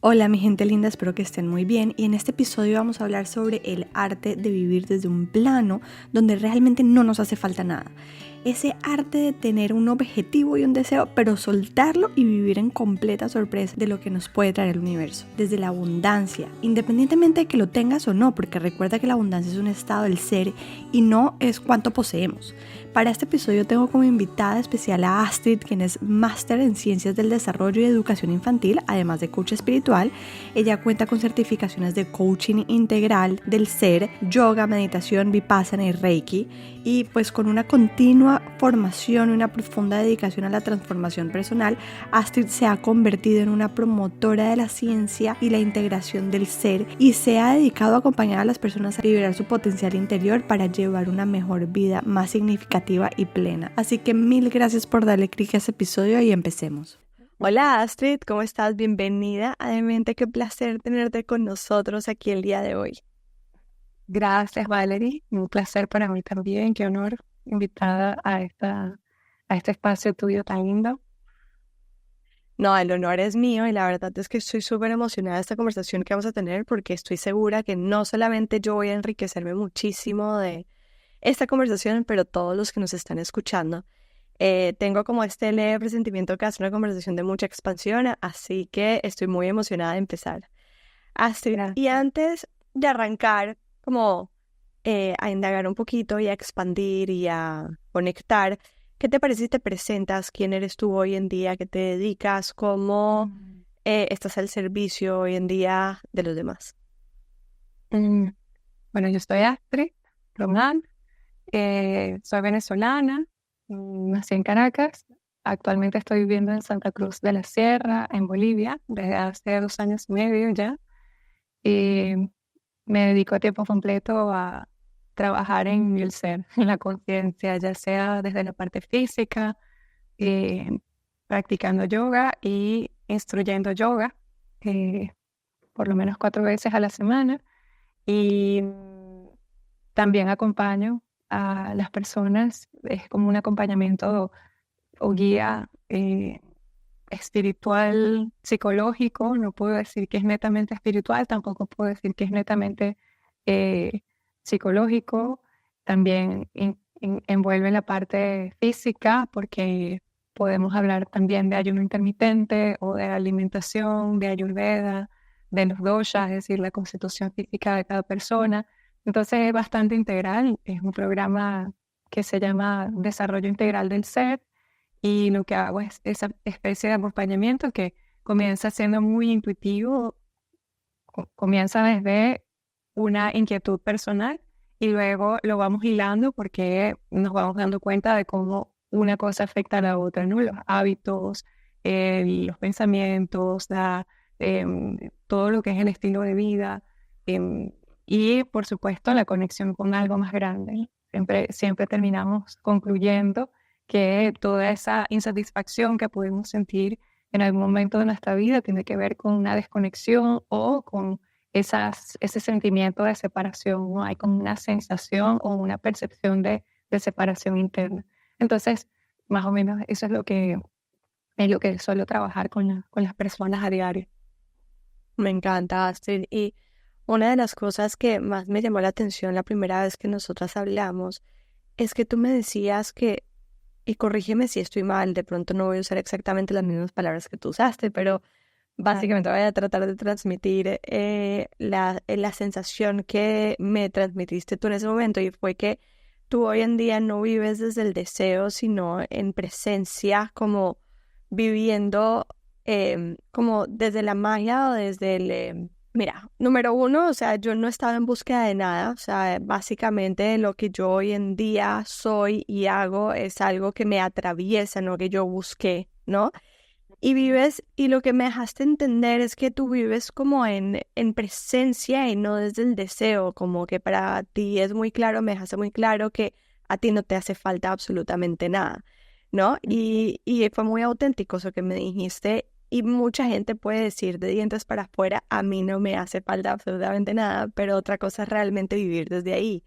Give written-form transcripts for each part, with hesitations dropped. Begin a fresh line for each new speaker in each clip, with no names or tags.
Hola mi gente linda, espero que estén muy bien y en este episodio vamos a hablar sobre el arte de vivir desde un plano donde realmente no nos hace falta nada. Ese arte de tener un objetivo y un deseo, pero soltarlo y vivir en completa sorpresa de lo que nos puede traer el universo. Desde la abundancia, independientemente de que lo tengas o no, porque recuerda que la abundancia es un estado del ser y no es cuánto poseemos. Para este episodio tengo como invitada especial a Astrid, quien es máster en Ciencias del Desarrollo y Educación Infantil, además de coach espiritual. Ella cuenta con certificaciones de coaching integral del ser, yoga, meditación, vipassana y reiki, y pues con una continua formación y una profunda dedicación a la transformación personal, Astrid se ha convertido en una promotora de la ciencia y la integración del ser y se ha dedicado a acompañar a las personas a liberar su potencial interior para llevar una mejor vida más significativa y plena. Así que mil gracias por darle clic a este episodio y empecemos. Hola Astrid, ¿cómo estás? Bienvenida a Demente, qué placer tenerte con nosotros aquí el día de hoy.
Gracias, Valerie. Un placer para mí también. Qué honor invitada a este espacio tuyo tan lindo.
No, el honor es mío y la verdad es que estoy súper emocionada de esta conversación que vamos a tener porque estoy segura que no solamente yo voy a enriquecerme muchísimo de esta conversación, pero todos los que nos están escuchando. Tengo como este leve presentimiento que hace una conversación de mucha expansión, así que estoy muy emocionada de empezar. Astrid, y
Gracias.
antes de arrancar como a indagar un poquito y a expandir y a conectar, ¿qué te parece si te presentas? ¿Quién eres tú hoy en día? ¿Qué te dedicas? ¿Cómo estás al servicio hoy en día de los demás?
Mm, Bueno, yo soy Astrid Román. Soy venezolana. Nací en Caracas. Actualmente estoy viviendo en Santa Cruz de la Sierra, en Bolivia, desde hace 2 años y medio ya. Y me dedico a tiempo completo a trabajar en el ser, en la conciencia, ya sea desde la parte física, eh, practicando yoga y instruyendo yoga, eh, por lo menos 4 veces a la semana. Y también acompaño a las personas, es como un acompañamiento o guía espiritual, psicológico. No puedo decir que es netamente espiritual, tampoco puedo decir que es netamente eh, psicológico. También envuelve la parte física, porque podemos hablar también de ayuno intermitente o de alimentación, de Ayurveda, de los doshas, es decir, la constitución física de cada persona. Entonces es bastante integral, es un programa que se llama Desarrollo Integral del Ser, y lo que hago es esa especie de acompañamiento que comienza siendo muy intuitivo, comienza desde una inquietud personal y luego lo vamos hilando porque nos vamos dando cuenta de cómo una cosa afecta a la otra, ¿no? Los hábitos, los pensamientos, todo lo que es el estilo de vida, em, y por supuesto la conexión con algo más grande, ¿no? Siempre terminamos concluyendo que toda esa insatisfacción que podemos sentir en algún momento de nuestra vida tiene que ver con una desconexión o con ese sentimiento de separación, ¿no? Hay como una sensación o una percepción de separación interna. Entonces, más o menos eso es lo que suelo trabajar con las personas a diario.
Me encanta, Astrid. Y una de las cosas que más me llamó la atención la primera vez que nosotras hablamos es que tú me decías que, y corrígeme si estoy mal, de pronto no voy a usar exactamente las mismas palabras que tú usaste, pero básicamente voy a tratar de transmitir la sensación que me transmitiste tú en ese momento, y fue que tú hoy en día no vives desde el deseo, sino en presencia, como viviendo como desde la magia o desde el... Mira, número uno, o sea, yo no estaba en búsqueda de nada, o sea, básicamente lo que yo hoy en día soy y hago es algo que me atraviesa, no que yo busqué, ¿no? Y vives, y lo que me dejaste entender es que tú vives como en presencia y no desde el deseo, como que para ti es muy claro, me dejaste muy claro que a ti no te hace falta absolutamente nada, ¿no? Y fue muy auténtico eso que me dijiste, y mucha gente puede decir de dientes para afuera, a mí no me hace falta absolutamente nada, pero otra cosa es realmente vivir desde ahí.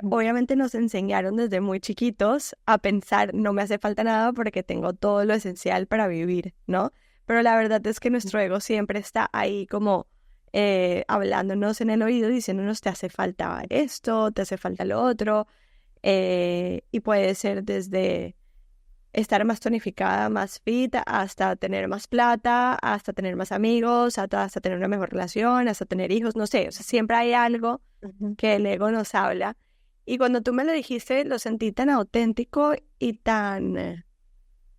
Obviamente nos enseñaron desde muy chiquitos a pensar, no me hace falta nada porque tengo todo lo esencial para vivir, ¿no? pero la verdad es que nuestro ego siempre está ahí como hablándonos en el oído, diciéndonos te hace falta esto, te hace falta lo otro, y puede ser desde estar más tonificada, más fit, hasta tener más plata, hasta tener más amigos, hasta tener una mejor relación, hasta tener hijos, no sé, o sea, siempre hay algo que el ego nos habla. Y cuando tú me lo dijiste, lo sentí tan auténtico y tan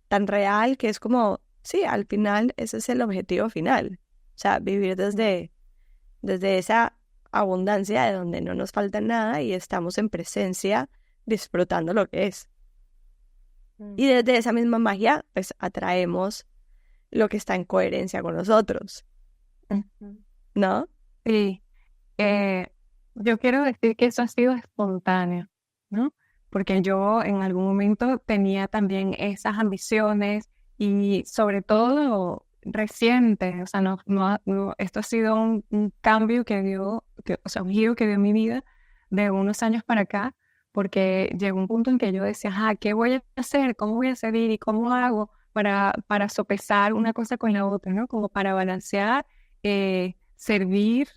real que es como, sí, al final ese es el objetivo final. O sea, vivir desde esa abundancia de donde no nos falta nada y estamos en presencia disfrutando lo que es. Y desde esa misma magia, pues atraemos lo que está en coherencia con nosotros, ¿no?
Sí, yo quiero decir que eso ha sido espontáneo, ¿no? Porque yo en algún momento tenía también esas ambiciones y sobre todo reciente, o sea, esto ha sido un cambio o sea, un giro que dio en mi vida de unos años para acá, porque llegó un punto en que yo decía, ¿qué voy a hacer? ¿Cómo voy a salir? ¿Y cómo hago para sopesar una cosa con la otra, ¿no? Como para balancear, servir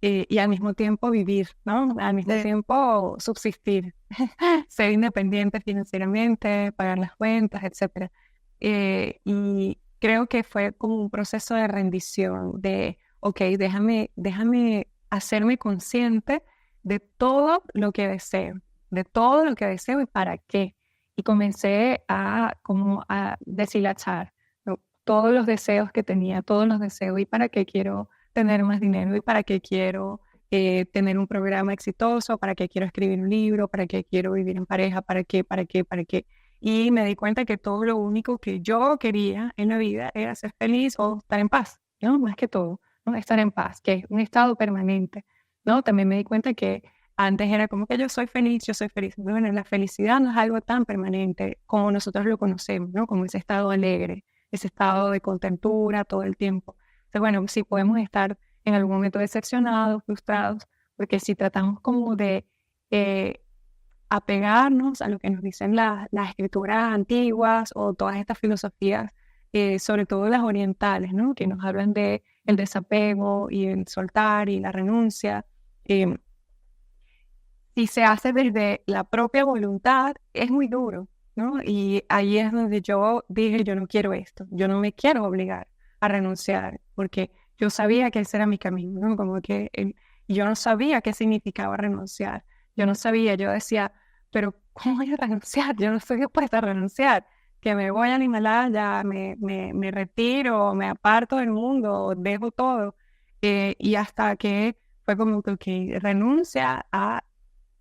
y al mismo tiempo vivir, ¿no? Al mismo tiempo subsistir, ser independiente financieramente, pagar las cuentas, etcétera. Y creo que fue como un proceso de rendición, ok, déjame hacerme consciente de todo lo que deseo, de todo lo que deseo y para qué. Y comencé como a deshilachar, ¿no? Todos los deseos que tenía, todos los deseos y para qué quiero tener más dinero y para qué quiero tener un programa exitoso, para qué quiero escribir un libro, para qué quiero vivir en pareja, para qué. Y me di cuenta que todo lo único que yo quería en la vida era ser feliz o estar en paz, ¿no? Más que todo, ¿no? Estar en paz, que es un estado permanente, ¿no? También me di cuenta que antes era como que yo soy feliz. Bueno, la felicidad no es algo tan permanente como nosotros lo conocemos, ¿no? Como ese estado alegre, ese estado de contentura todo el tiempo. Entonces, bueno, sí podemos estar en algún momento decepcionados, frustrados, porque si tratamos como de apegarnos a lo que nos dicen las escrituras antiguas o todas estas filosofías, sobre todo las orientales, ¿no? Que nos hablan de el desapego y el soltar y la renuncia. Si se hace desde la propia voluntad, es muy duro, ¿no? Y ahí es donde yo dije, yo no quiero esto, yo no me quiero obligar a renunciar, porque yo sabía que ese era mi camino, ¿no? Como que yo no sabía qué significaba renunciar, yo no sabía, yo decía, pero ¿cómo voy a renunciar? Yo no estoy dispuesta a renunciar, que me voy al Himalaya, me retiro, me aparto del mundo, dejo todo, y hasta que fue como que renuncia a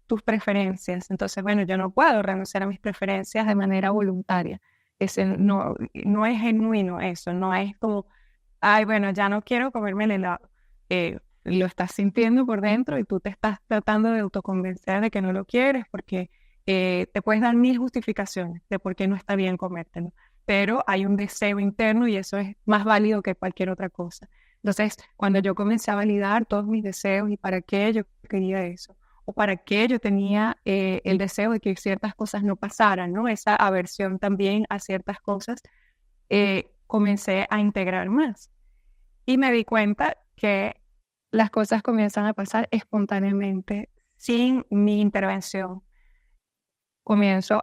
tus preferencias. Entonces, bueno, yo no puedo renunciar a mis preferencias de manera voluntaria. No es genuino eso, no es como, ay, bueno, ya no quiero comerme el helado. Lo estás sintiendo por dentro y tú te estás tratando de autoconvencer de que no lo quieres porque te puedes dar mil justificaciones de por qué no está bien comértelo. Pero hay un deseo interno y eso es más válido que cualquier otra cosa. Entonces, cuando yo comencé a validar todos mis deseos y para qué yo quería eso, o para qué yo tenía el deseo de que ciertas cosas no pasaran, ¿no? Esa aversión también a ciertas cosas, comencé a integrar más. Y me di cuenta que las cosas comienzan a pasar espontáneamente, sin mi intervención. Comienzo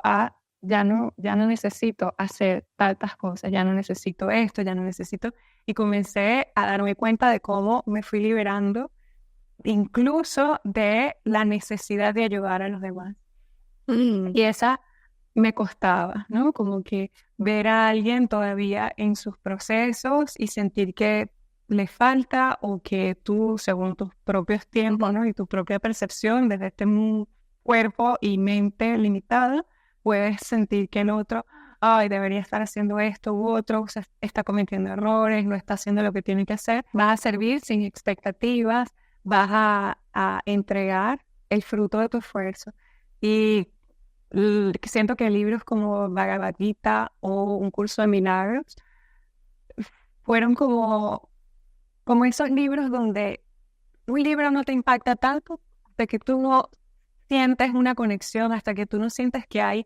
ya no necesito hacer tantas cosas, ya no necesito esto, ya no necesito. Y comencé a darme cuenta de cómo me fui liberando incluso de la necesidad de ayudar a los demás. Y esa me costaba, ¿no? Como que ver a alguien todavía en sus procesos y sentir que le falta o que tú, según tus propios tiempos, ¿no? Y tu propia percepción desde este cuerpo y mente limitada, puedes sentir que el otro, ay, debería estar haciendo esto u otro, o sea, está cometiendo errores, no está haciendo lo que tiene que hacer. Vas a servir sin expectativas, vas a entregar el fruto de tu esfuerzo. Y siento que libros como Bhagavad Gita o Un Curso de Milagros fueron como esos libros donde un libro no te impacta tanto hasta que tú no sientes una conexión, hasta que tú no sientes que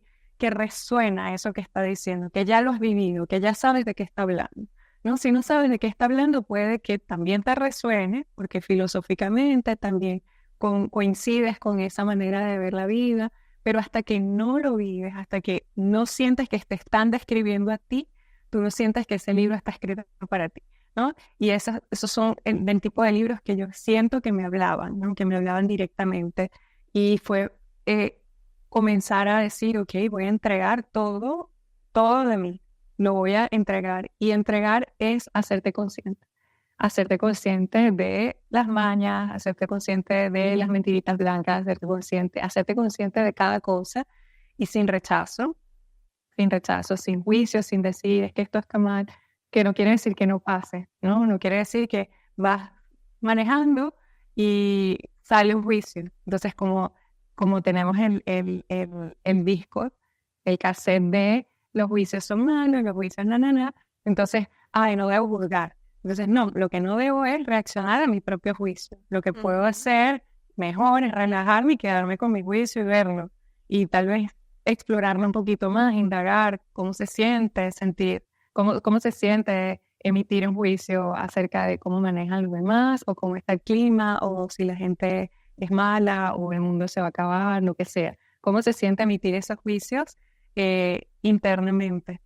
resuena eso que está diciendo, que ya lo has vivido, que ya sabes de qué está hablando, ¿no? Si no sabes de qué está hablando, puede que también te resuene, porque filosóficamente también coincides con esa manera de ver la vida, pero hasta que no lo vives, hasta que no sientes que te están describiendo a ti, tú no sientes que ese libro está escrito para ti, ¿no? Y esos son el tipo de libros que yo siento que me hablaban, ¿no? Que me hablaban directamente. Y fue comenzar a decir, ok, voy a entregar todo de mí, lo voy a entregar. Y entregar es hacerte consciente de las mañas, hacerte consciente de las mentiritas blancas, hacerte consciente de cada cosa y sin rechazo, sin juicio, sin decir es que esto está mal, que no quiere decir que no pase, ¿no? No quiere decir que vas manejando y sale un juicio. Entonces, como tenemos el disco, el cassette de los juicios son malos, los juicios entonces, ay, no debo juzgar. Entonces, no, lo que no debo es reaccionar a mi propio juicio. Lo que puedo hacer mejor es relajarme y quedarme con mi juicio y verlo. Y tal vez explorarlo un poquito más, indagar cómo se siente, sentir, cómo se siente emitir un juicio acerca de cómo manejan los demás, o cómo está el clima, o si la gente es mala, o el mundo se va a acabar, lo que sea. Cómo se siente emitir esos juicios internamente.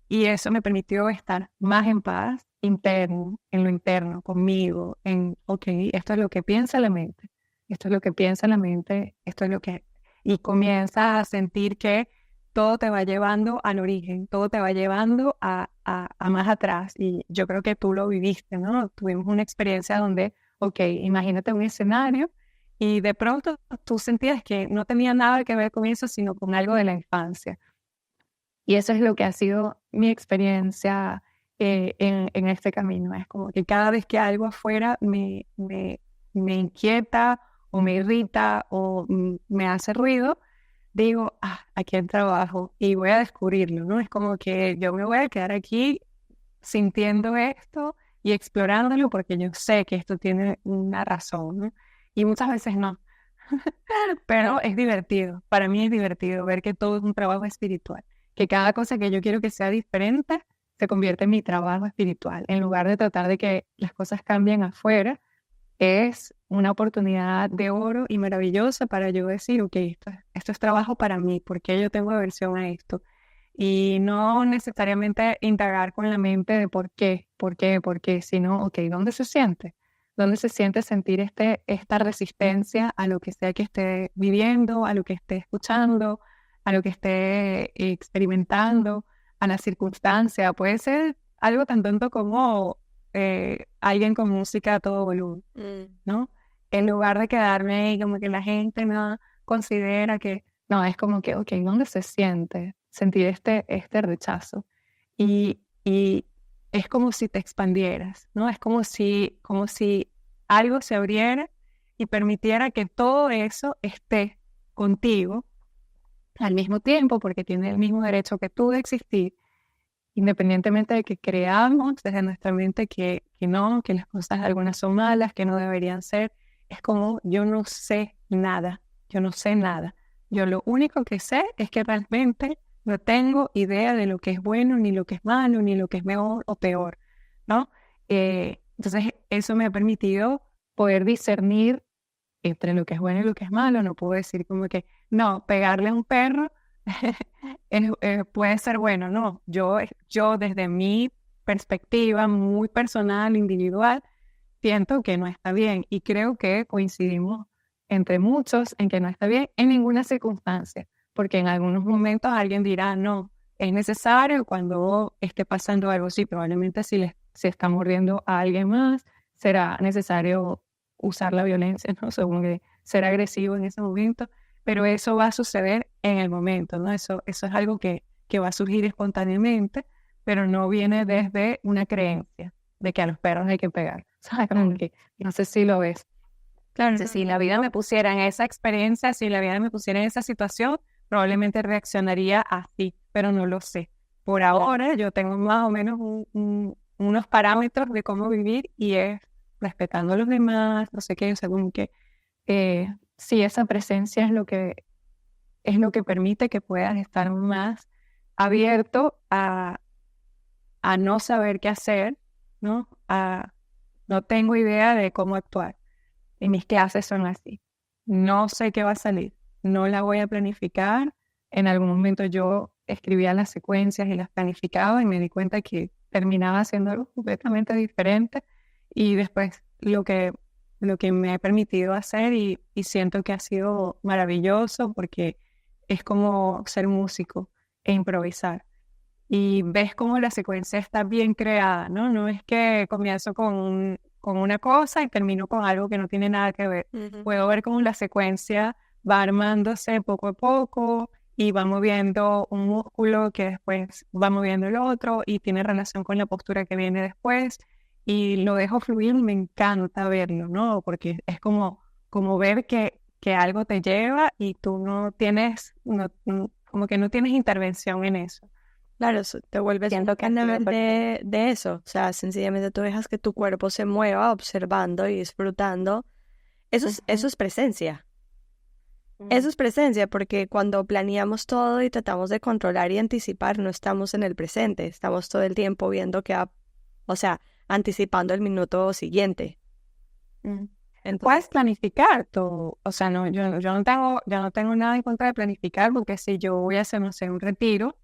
Y eso me permitió estar más en paz, interno, en lo interno, conmigo, ok, esto es lo que piensa la mente, esto es lo que piensa la mente, esto es lo que... Y comienzas a sentir que todo te va llevando al origen, todo te va llevando a más atrás. Y yo creo que tú lo viviste, ¿no? Tuvimos una experiencia donde, ok, imagínate un escenario y de pronto tú sentías que no tenía nada que ver con eso, sino con algo de la infancia. Y eso es lo que ha sido mi experiencia en este camino. Es como que cada vez que algo afuera me inquieta o me irrita o me hace ruido, digo, aquí hay trabajo y voy a descubrirlo, ¿no? Es como que yo me voy a quedar aquí sintiendo esto y explorándolo porque yo sé que esto tiene una razón, ¿no? Y muchas veces no. Pero es divertido, para mí es divertido ver que todo es un trabajo espiritual, que cada cosa que yo quiero que sea diferente se convierte en mi trabajo espiritual. En lugar de tratar de que las cosas cambien afuera, es una oportunidad de oro y maravillosa para yo decir, ok, esto es trabajo para mí, porque yo tengo aversión a esto. Y no necesariamente indagar con la mente de por qué, sino, ok, ¿dónde se siente? ¿Dónde se siente sentir esta resistencia a lo que sea que esté viviendo, a lo que esté escuchando, a lo que esté experimentando, a la circunstancia? Puede ser algo tan tonto como alguien con música a todo volumen, ¿no? En lugar de quedarme ahí como que la gente no considera que... No, es como que, ok, ¿dónde se siente sentir este rechazo? Y es como si te expandieras, ¿no? Es como si algo se abriera y permitiera que todo eso esté contigo al mismo tiempo, porque tiene el mismo derecho que tú de existir, independientemente de que creamos desde nuestra mente que no, que las cosas algunas son malas, que no deberían ser. Es como yo no sé nada. Yo lo único que sé es que realmente no tengo idea de lo que es bueno, ni lo que es malo, ni lo que es mejor o peor, ¿no? Entonces eso me ha permitido poder discernir entre lo que es bueno y lo que es malo. No puedo decir como que, no, pegarle a un perro puede ser bueno, no. Yo desde mi perspectiva muy personal, individual, siento que no está bien y creo que coincidimos entre muchos en que no está bien en ninguna circunstancia, porque en algunos momentos alguien dirá, no, es necesario cuando esté pasando algo así, probablemente si está mordiendo a alguien más, será necesario usar la violencia, ¿no? Según que ser agresivo en ese momento, pero eso va a suceder en el momento, ¿no? Eso es algo que va a surgir espontáneamente, pero no viene desde una creencia de que a los perros hay que pegar. ¿Sabes? Como que, no sé si lo ves. Claro, si la vida me pusiera en esa experiencia, si la vida me pusiera en esa situación, probablemente reaccionaría así, pero no lo sé. Por ahora yo tengo más o menos unos parámetros de cómo vivir y es respetando a los demás, no sé qué, según que sí, esa presencia es lo que permite que puedas estar más abierto a a no saber qué hacer, ¿no? A no tengo idea de cómo actuar. Y mis clases son así. No sé qué va a salir. No la voy a planificar. En algún momento yo escribía las secuencias y las planificaba y me di cuenta que terminaba haciendo algo completamente diferente. Y después lo que me he permitido hacer y siento que ha sido maravilloso porque es como ser músico e improvisar. Y ves cómo la secuencia está bien creada, ¿no? No es que comienzo con una cosa y termino con algo que no tiene nada que ver.
Ujú.
Puedo ver cómo la secuencia va armándose poco a poco y va moviendo un músculo que después va moviendo el otro y tiene relación con la postura que viene después y lo dejo fluir y me encanta verlo, ¿no? Porque es como ver que algo te lleva y tú no tienes, como que no tienes intervención en eso.
Claro, te vuelves un
Siento que ha sido
canal
perfecto.
de eso. O sea, sencillamente tú dejas que tu cuerpo se mueva observando y disfrutando. Eso
Ujú,
es presencia.
mm.
Eso es presencia porque cuando planeamos todo y tratamos de controlar y anticipar, no estamos en el presente. Estamos todo el tiempo viendo o sea, anticipando el minuto siguiente.
Mm. Puedes
Entonces,
planificar todo, o sea, no, yo no tengo nada en contra de planificar porque si yo voy a hacer, no sé, un retiro,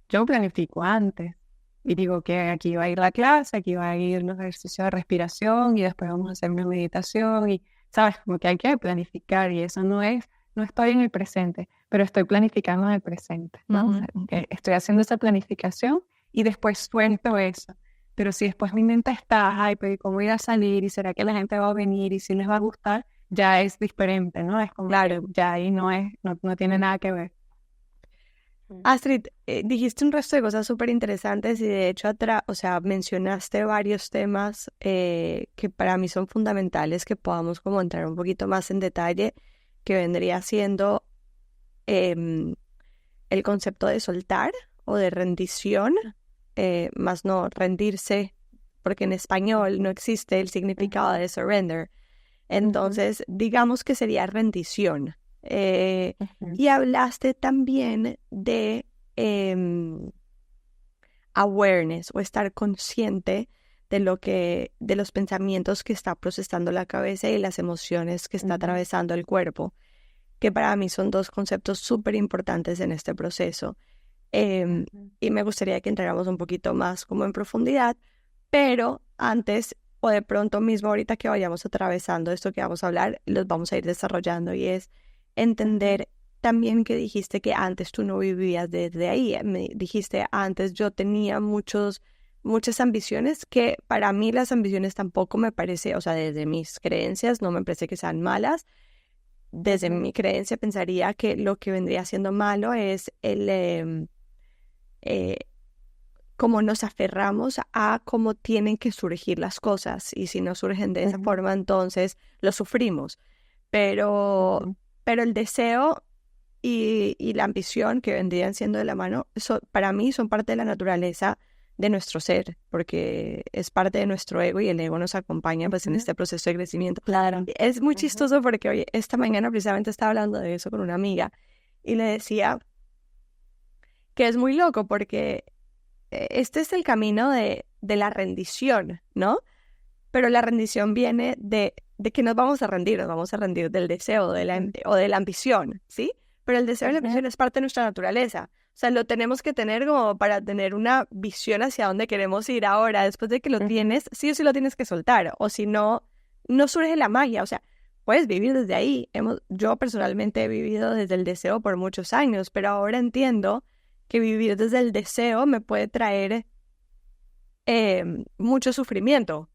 yo planifico antes y digo que aquí va a ir la clase, aquí va a ir los ejercicios de respiración y después vamos a hacer una meditación y, sabes, como que hay que planificar y eso no estoy en el presente, pero estoy planificando en el presente, ¿no? O
ujú.
sea, como que estoy haciendo esa planificación y después suelto eso. Pero si después mi mente está, ay, pero ¿y cómo ir a salir? ¿Y será que la gente va a venir? ¿Y si les va a gustar? Ya es diferente, ¿no? Es como que
Claro.
ya ahí no tiene nada que ver. Mm.
Astrid, dijiste un resto de cosas súper interesantes y de hecho, o sea, mencionaste varios temas que para mí son fundamentales que podamos como entrar un poquito más en detalle, que vendría siendo em, el concepto de soltar o de rendición, más no rendirse, porque en español no existe el significado
Ujú,
de surrender.
ujú,
Entonces, digamos que sería rendición. Eh,
ujú,
y hablaste también de em, awareness o estar consciente de los pensamientos que está procesando la cabeza y las emociones que está
ujú,
atravesando el cuerpo, que para mí son dos conceptos súper importantes en este proceso. Em,
ujú.
y me gustaría que entráramos un poquito más como en profundidad, pero antes o de pronto mismo ahorita que vayamos atravesando esto que vamos a hablar, los vamos a ir desarrollando y es
Ujú,
entender también que dijiste que antes tú no vivías desde ahí. Me dijiste antes yo tenía muchas ambiciones que para mí las ambiciones tampoco me parece, o sea, desde mis creencias no me parece que sean malas. Desde
ujú,
mi creencia pensaría que lo que vendría siendo malo es eh, cómo nos aferramos a cómo tienen que surgir las cosas y si no surgen de esa
ujú,
forma, entonces lo sufrimos. Pero,
ujú,
pero el deseo y la ambición que vendrían siendo de la mano, eso para mí son parte de la naturaleza de nuestro ser, porque es parte de nuestro ego y el ego nos acompaña pues en
ujú.
este proceso de crecimiento.
Claro.
Es muy
Ujú,
chistoso porque hoy, esta mañana precisamente estaba hablando de eso con una amiga y le decía que es muy loco porque este es el camino de la rendición, ¿no? Pero la rendición viene de que nos vamos a rendir del deseo
ujú,
o de la ambición, ¿sí? Pero el deseo y la
ujú,
ambición es parte de nuestra naturaleza. O sea, lo tenemos que tener como para tener una visión hacia dónde queremos ir ahora. Después de que lo
ujú,
tienes, sí o sí lo tienes que soltar. O si no, no surge la magia. O sea, puedes vivir desde ahí. Yo personalmente he vivido desde el deseo por muchos años, pero ahora entiendo que vivir desde el deseo me puede traer mucho sufrimiento.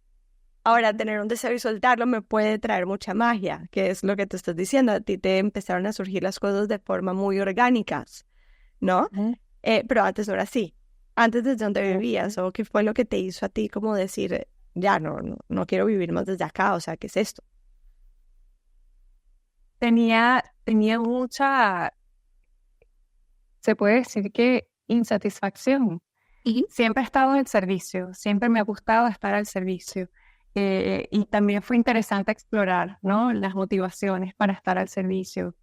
Ahora, tener un deseo y soltarlo me puede traer mucha magia, que es lo que te estás diciendo. A ti te empezaron a surgir las cosas de forma muy orgánicas, ¿no?
ujú,
Pero antes no era así. Antes desde donde
ujú.
vivías, o qué fue lo que te hizo a ti como decir, ya no quiero vivir más desde acá, o sea, ¿qué es esto?
Tenía mucha, se puede decir que insatisfacción.
Ujú,
Siempre he estado en el servicio, siempre me ha gustado estar al servicio. Y también fue interesante explorar, ¿no? Las motivaciones para estar al servicio,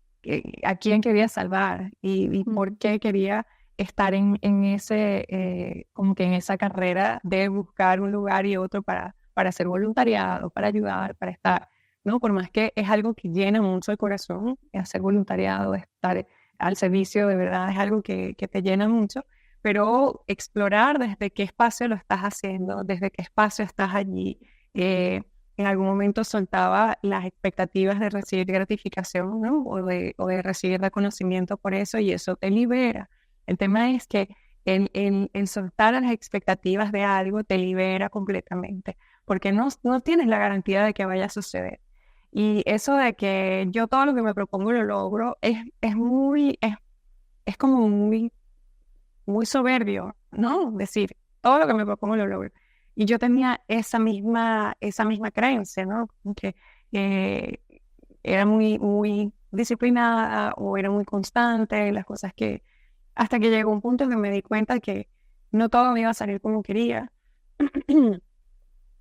a quién quería salvar y
ujú,
por qué quería estar en ese, como que en esa carrera de buscar un lugar y otro para hacer voluntariado, para ayudar, para estar, ¿no? Por más que es algo que llena mucho el corazón, hacer voluntariado, estar al servicio, de verdad, es algo que te llena mucho, pero explorar desde qué espacio lo estás haciendo, desde qué espacio estás allí. En algún momento soltaba las expectativas de recibir gratificación, ¿no? O de recibir reconocimiento por eso, y eso te libera. El tema es que el soltar las expectativas de algo te libera completamente, porque no tienes la garantía de que vaya a suceder. Y eso de que yo todo lo que me propongo lo logro, es como muy soberbio, ¿no? Decir, todo lo que me propongo lo logro. Y yo tenía esa misma creencia, ¿no? Que eh, era muy disciplinada o era muy constante en las cosas hasta que llegó un punto en que me di cuenta que no todo me iba a salir como quería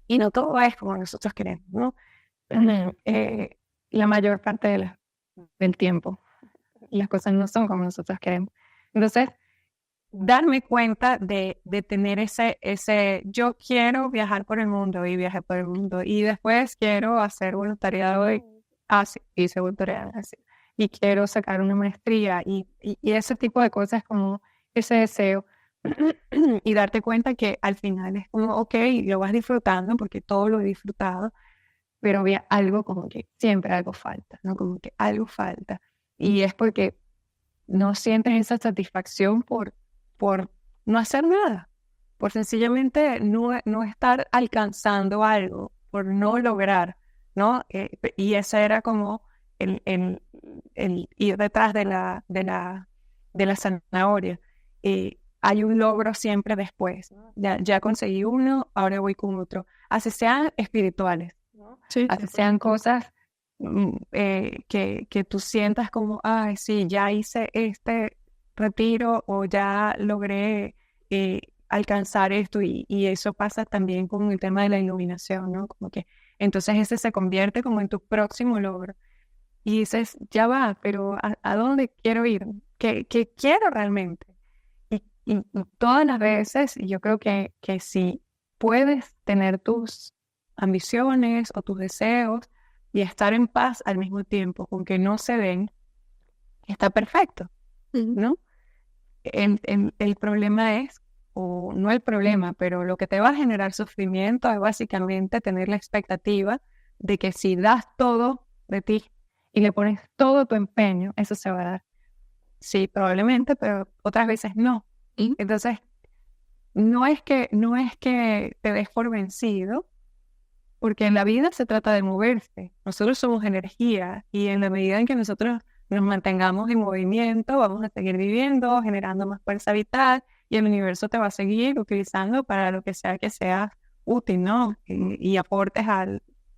y no todo es como nosotros queremos, ¿no? La mayor parte del tiempo las cosas no son como nosotros queremos. Entonces, darme cuenta de tener ese, yo quiero viajar por el mundo y viajar por el mundo, y después quiero hacer voluntariado y hice voluntariado así, y quiero sacar una maestría y ese tipo de cosas, como ese deseo. Y darte cuenta que al final es como, ok, lo vas disfrutando porque todo lo he disfrutado, pero había algo como que siempre algo falta, ¿no? Como que algo falta. Y es porque no sientes esa satisfacción por no hacer nada, por sencillamente no estar alcanzando algo, por no lograr, ¿no? Y ese era como el ir detrás de la zanahoria. Hay un logro siempre después, ¿no? Ya conseguí uno, ahora voy con otro. Así sean espirituales, ¿no?
Sí.
Así sean cosas que tú sientas como, ay, sí, ya hice este retiro o ya logré alcanzar esto, y eso pasa también con el tema de la iluminación, ¿no? Como que entonces ese se convierte como en tu próximo logro y dices, ya va, pero ¿a dónde quiero ir? ¿Qué quiero realmente? Y todas las veces, y yo creo que si puedes tener tus ambiciones o tus deseos y estar en paz al mismo tiempo, con que no se den, está perfecto, ¿no? El problema es, o no el problema, pero lo que te va a generar sufrimiento es básicamente tener la expectativa de que si das todo de ti y le pones todo tu empeño, eso se va a dar. Sí, probablemente, pero otras veces no. Entonces, no es que te des por vencido, porque en la vida se trata de moverse. Nosotros somos energía, y en la medida en que nosotros nos mantengamos en movimiento, vamos a seguir viviendo, generando más fuerza vital, y el universo te va a seguir utilizando para lo que sea útil, ¿no? Y aportes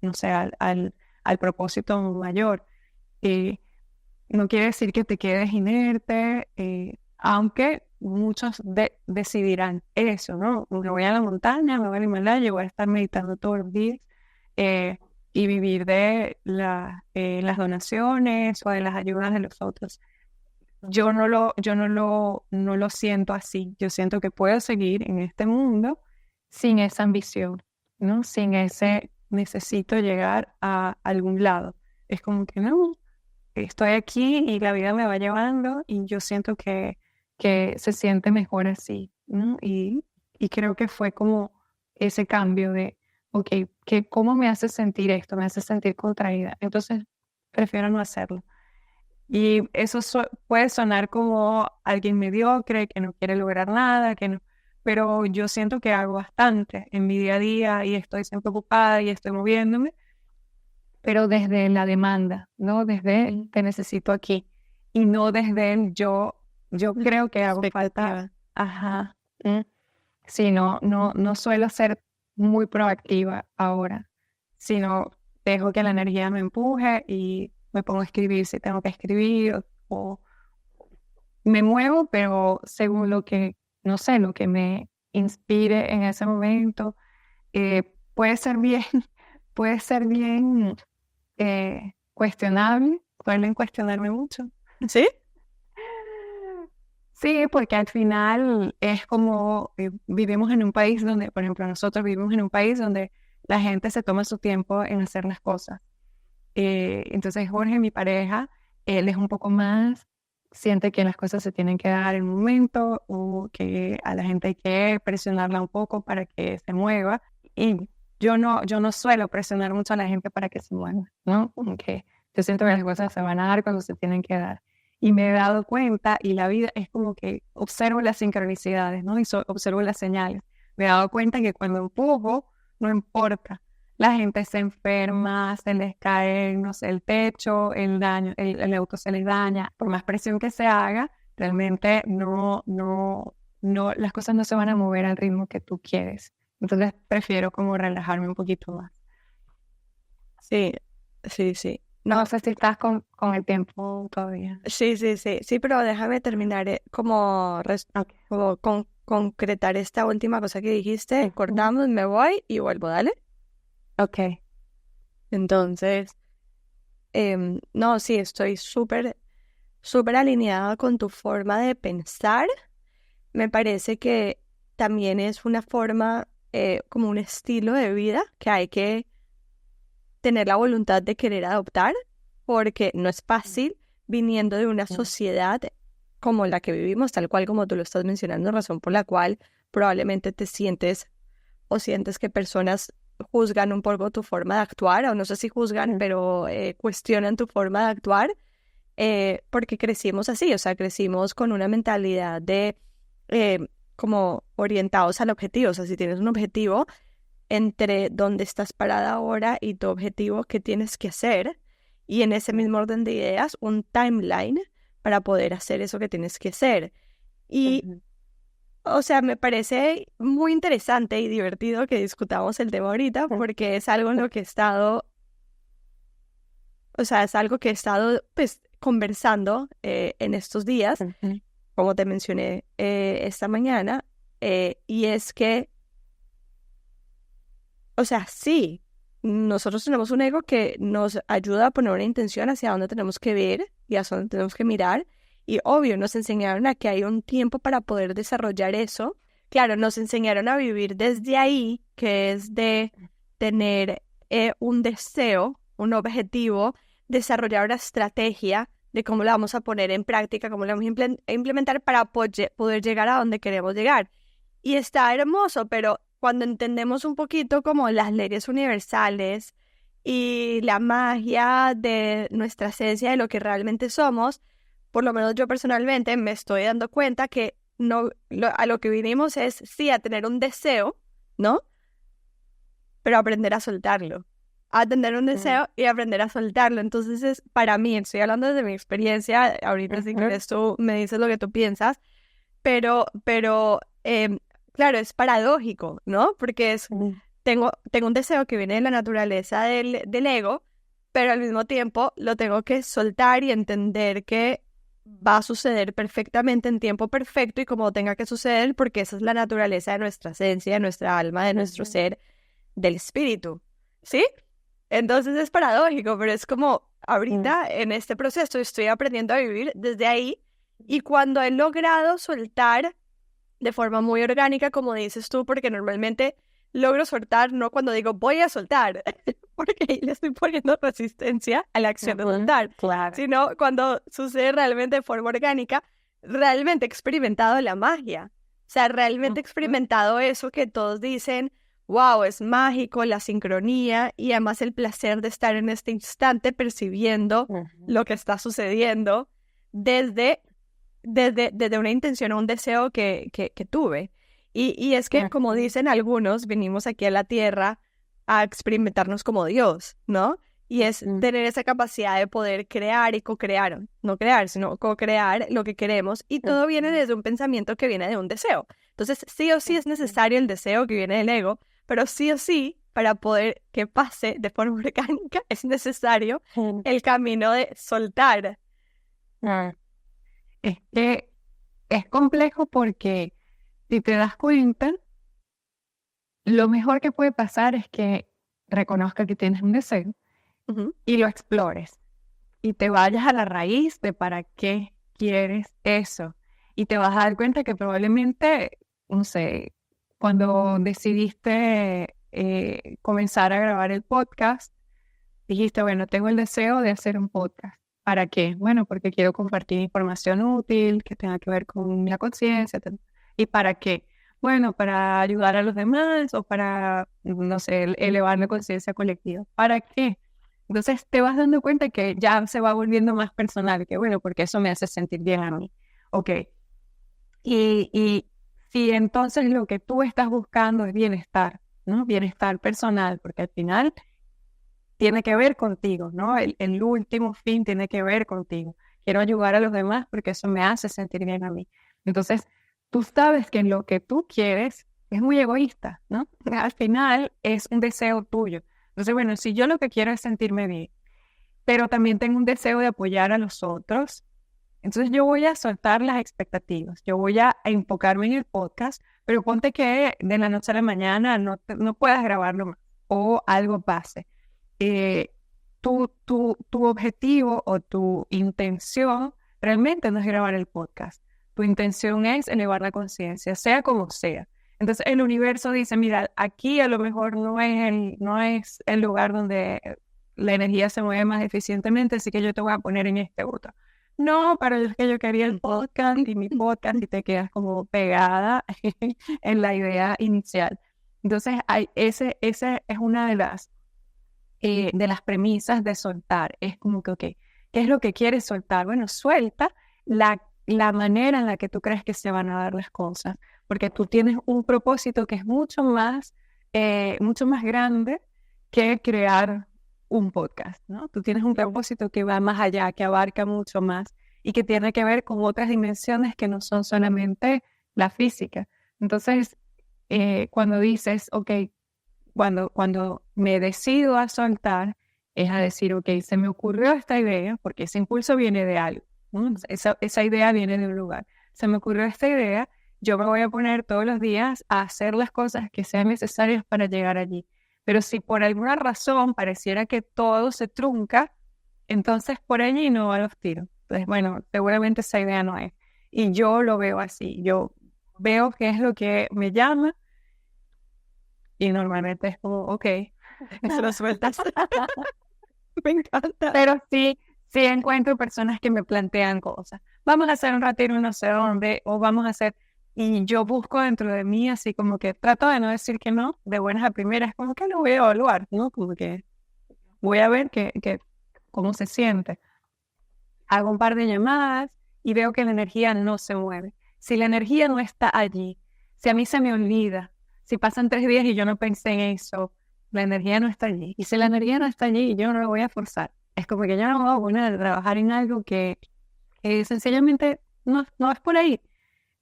no sé, al propósito mayor. No quiere decir que te quedes inerte, aunque muchos decidirán eso, ¿no? Me voy a la montaña, me voy al Himalaya, voy a estar meditando todos los días, y vivir de las donaciones o de las ayudas de los otros. Yo no lo siento así. Yo siento que puedo seguir en este mundo sin esa ambición, ¿no? Sin ese necesito llegar a algún lado. Es como que no, estoy aquí y la vida me va llevando, y yo siento que se siente mejor así, ¿no? Y creo que fue como ese cambio de, ok, ¿cómo me hace sentir esto? Me hace sentir contraída. Entonces, prefiero no hacerlo. Y eso puede sonar como alguien mediocre, que no quiere lograr nada, que no, pero yo siento que hago bastante en mi día a día y estoy siempre ocupada y estoy moviéndome, pero desde la demanda, ¿no? Desde el te necesito aquí, y no desde el yo creo que hago falta. Ajá. Sí, no suelo ser muy proactiva ahora, sino dejo que la energía me empuje y me pongo a escribir si tengo que escribir, o me muevo, pero según lo que, no sé, lo que me inspire en ese momento. Puede ser bien, puede ser bien cuestionable, suelen cuestionarme mucho.
¿Sí?
Sí, porque al final es como vivimos en un país donde, por ejemplo, nosotros vivimos en un país donde la gente se toma su tiempo en hacer las cosas. Entonces Jorge, mi pareja, él es un poco más, siente que las cosas se tienen que dar en un momento o que a la gente hay que presionarla un poco para que se mueva. Y yo no suelo presionar mucho a la gente para que se mueva, ¿no? Porque yo siento que las cosas se van a dar cuando se tienen que dar. Y me he dado cuenta, y la vida es como que observo las sincronicidades, ¿no? Y observo las señales. Me he dado cuenta que cuando empujo, no importa. La gente se enferma, se les cae, no sé, el techo, el auto se les daña. Por más presión que se haga, realmente las cosas no se van a mover al ritmo que tú quieres. Entonces prefiero como relajarme un poquito más.
Sí, sí, sí.
No sé si estás con el tiempo todavía.
Sí, sí, sí, sí, pero déjame terminar
Ok.
como concretar esta última cosa que dijiste. Cortamos, me voy y vuelvo, dale.
Ok.
Entonces, no, sí, estoy súper, súper alineada con tu forma de pensar. Me parece que también es una forma, como un estilo de vida que hay que tener la voluntad de querer adoptar, porque no es fácil viniendo de una sociedad como la que vivimos, tal cual como tú lo estás mencionando, razón por la cual probablemente te sientes o sientes que personas juzgan un poco tu forma de actuar, o no sé si juzgan, pero cuestionan tu forma de actuar, porque crecimos así, o sea, crecimos con una mentalidad de como orientados al objetivo, o sea, si tienes un objetivo entre dónde estás parada ahora y tu objetivo, qué tienes que hacer, y en ese mismo orden de ideas, un timeline para poder hacer eso que tienes que hacer. Y, o sea, me parece muy interesante y divertido que discutamos el tema ahorita porque es algo en lo que he estado, o sea, es algo que he estado, pues, conversando en estos días, como te mencioné esta mañana, y es que, o sea, sí, nosotros tenemos un ego que nos ayuda a poner una intención hacia dónde tenemos que ver y hacia dónde tenemos que mirar. Y obvio, nos enseñaron a que hay un tiempo para poder desarrollar eso. Claro, nos enseñaron a vivir desde ahí, que es de tener un deseo, un objetivo, desarrollar una estrategia de cómo la vamos a poner en práctica, cómo la vamos a implementar para poder llegar a donde queremos llegar. Y está hermoso, pero cuando entendemos un poquito como las leyes universales y la magia de nuestra esencia, de lo que realmente somos, por lo menos yo personalmente me estoy dando cuenta que no, a lo que vinimos es, sí, a tener un deseo, ¿no? Pero aprender a soltarlo. A tener un deseo y aprender a soltarlo. Entonces, para mí, estoy hablando desde mi experiencia, ahorita si quieres tú me dices lo que tú piensas, pero claro, es paradójico, ¿no? Porque tengo un deseo que viene de la naturaleza del ego, pero al mismo tiempo lo tengo que soltar y entender que va a suceder perfectamente en tiempo perfecto y como tenga que suceder, porque esa es la naturaleza de nuestra esencia, de nuestra alma, de nuestro ser, del espíritu, ¿sí? Entonces es paradójico, pero es como ahorita en este proceso estoy aprendiendo a vivir desde ahí y cuando he logrado soltar de forma muy orgánica, como dices tú, porque normalmente logro soltar no cuando digo voy a soltar, porque ahí le estoy poniendo resistencia a la acción de soltar,
Claro.
sino cuando sucede realmente de forma orgánica, realmente he experimentado la magia. O sea, realmente he experimentado eso que todos dicen, wow, es mágico, la sincronía y además el placer de estar en este instante percibiendo lo que está sucediendo desde una intención o un deseo que tuve. Y es que, como dicen algunos, venimos aquí a la Tierra a experimentarnos como Dios, ¿no? Y es tener esa capacidad de poder crear y co-crear, no crear, sino co-crear lo que queremos. Y todo viene desde un pensamiento que viene de un deseo. Entonces, sí o sí es necesario el deseo que viene del ego, pero sí o sí, para poder que pase de forma orgánica, es necesario el camino de soltar.
Es que es complejo porque si te das cuenta, lo mejor que puede pasar es que reconozcas que tienes un deseo y lo explores y te vayas a la raíz de para qué quieres eso. y te vas a dar cuenta que probablemente, no sé, cuando decidiste comenzar a grabar el podcast, dijiste, bueno, tengo el deseo de hacer un podcast. ¿Para qué? Bueno, porque quiero compartir información útil que tenga que ver con la conciencia. ¿Y para qué? Bueno, para ayudar a los demás o para, no sé, elevar la conciencia colectiva. ¿Para qué? Entonces te vas dando cuenta que ya se va volviendo más personal, que bueno, porque eso me hace sentir bien a mí. Ok. Y si entonces lo que tú estás buscando es bienestar, ¿no? Bienestar personal, porque al final tiene que ver contigo, ¿no? El último fin tiene que ver contigo. Quiero ayudar a los demás porque eso me hace sentir bien a mí. Entonces, tú sabes que lo que tú quieres es muy egoísta, ¿no? Al final es un deseo tuyo. Entonces, bueno, si yo lo que quiero es sentirme bien, pero también tengo un deseo de apoyar a los otros, entonces yo voy a soltar las expectativas, yo voy a enfocarme en el podcast, pero ponte que de la noche a la mañana no puedas grabarlo más o algo pase. Tu objetivo o tu intención realmente no es grabar el podcast. Tu intención es elevar la conciencia, sea como sea. Entonces el universo dice, mira, aquí a lo mejor no es el lugar donde la energía se mueve más eficientemente, así que yo te voy a poner en este otro. No, pero es que yo quería el podcast y mi podcast y te quedas como pegada en la idea inicial. Entonces, ese es una de las premisas de soltar. Es como que, ok, ¿qué es lo que quieres soltar? Bueno, suelta la manera en la que tú crees que se van a dar las cosas, porque tú tienes un propósito que es mucho más grande que crear un podcast, ¿no? Tú tienes un propósito que va más allá, que abarca mucho más y que tiene que ver con otras dimensiones que no son solamente la física. Entonces, cuando dices, ok, cuando me decido a soltar, es a decir, ok, se me ocurrió esta idea, porque ese impulso viene de algo, ¿no? Esa idea viene de un lugar. Se me ocurrió esta idea, yo me voy a poner todos los días a hacer las cosas que sean necesarias para llegar allí. Pero si por alguna razón pareciera que todo se trunca, entonces por allí no van los tiros. Entonces, bueno, seguramente esa idea no es. Y yo lo veo así. Yo veo qué es lo que me llama y normalmente es como, ok, se lo sueltas. Me encanta. Pero sí encuentro personas que me plantean cosas. Vamos a hacer un retiro no sé dónde, o vamos a hacer... Y yo busco dentro de mí, así como que trato de no decir que no, de buenas a primeras, como que lo voy a evaluar, ¿no? Como que voy a ver cómo se siente. Hago un par de llamadas y veo que la energía no se mueve. Si la energía no está allí, si a mí se me olvida, si pasan 3 días y yo no pensé en eso, la energía no está allí. Y si la energía no está allí, yo no la voy a forzar. Es como que yo no me voy a poner a trabajar en algo que sencillamente no es por ahí.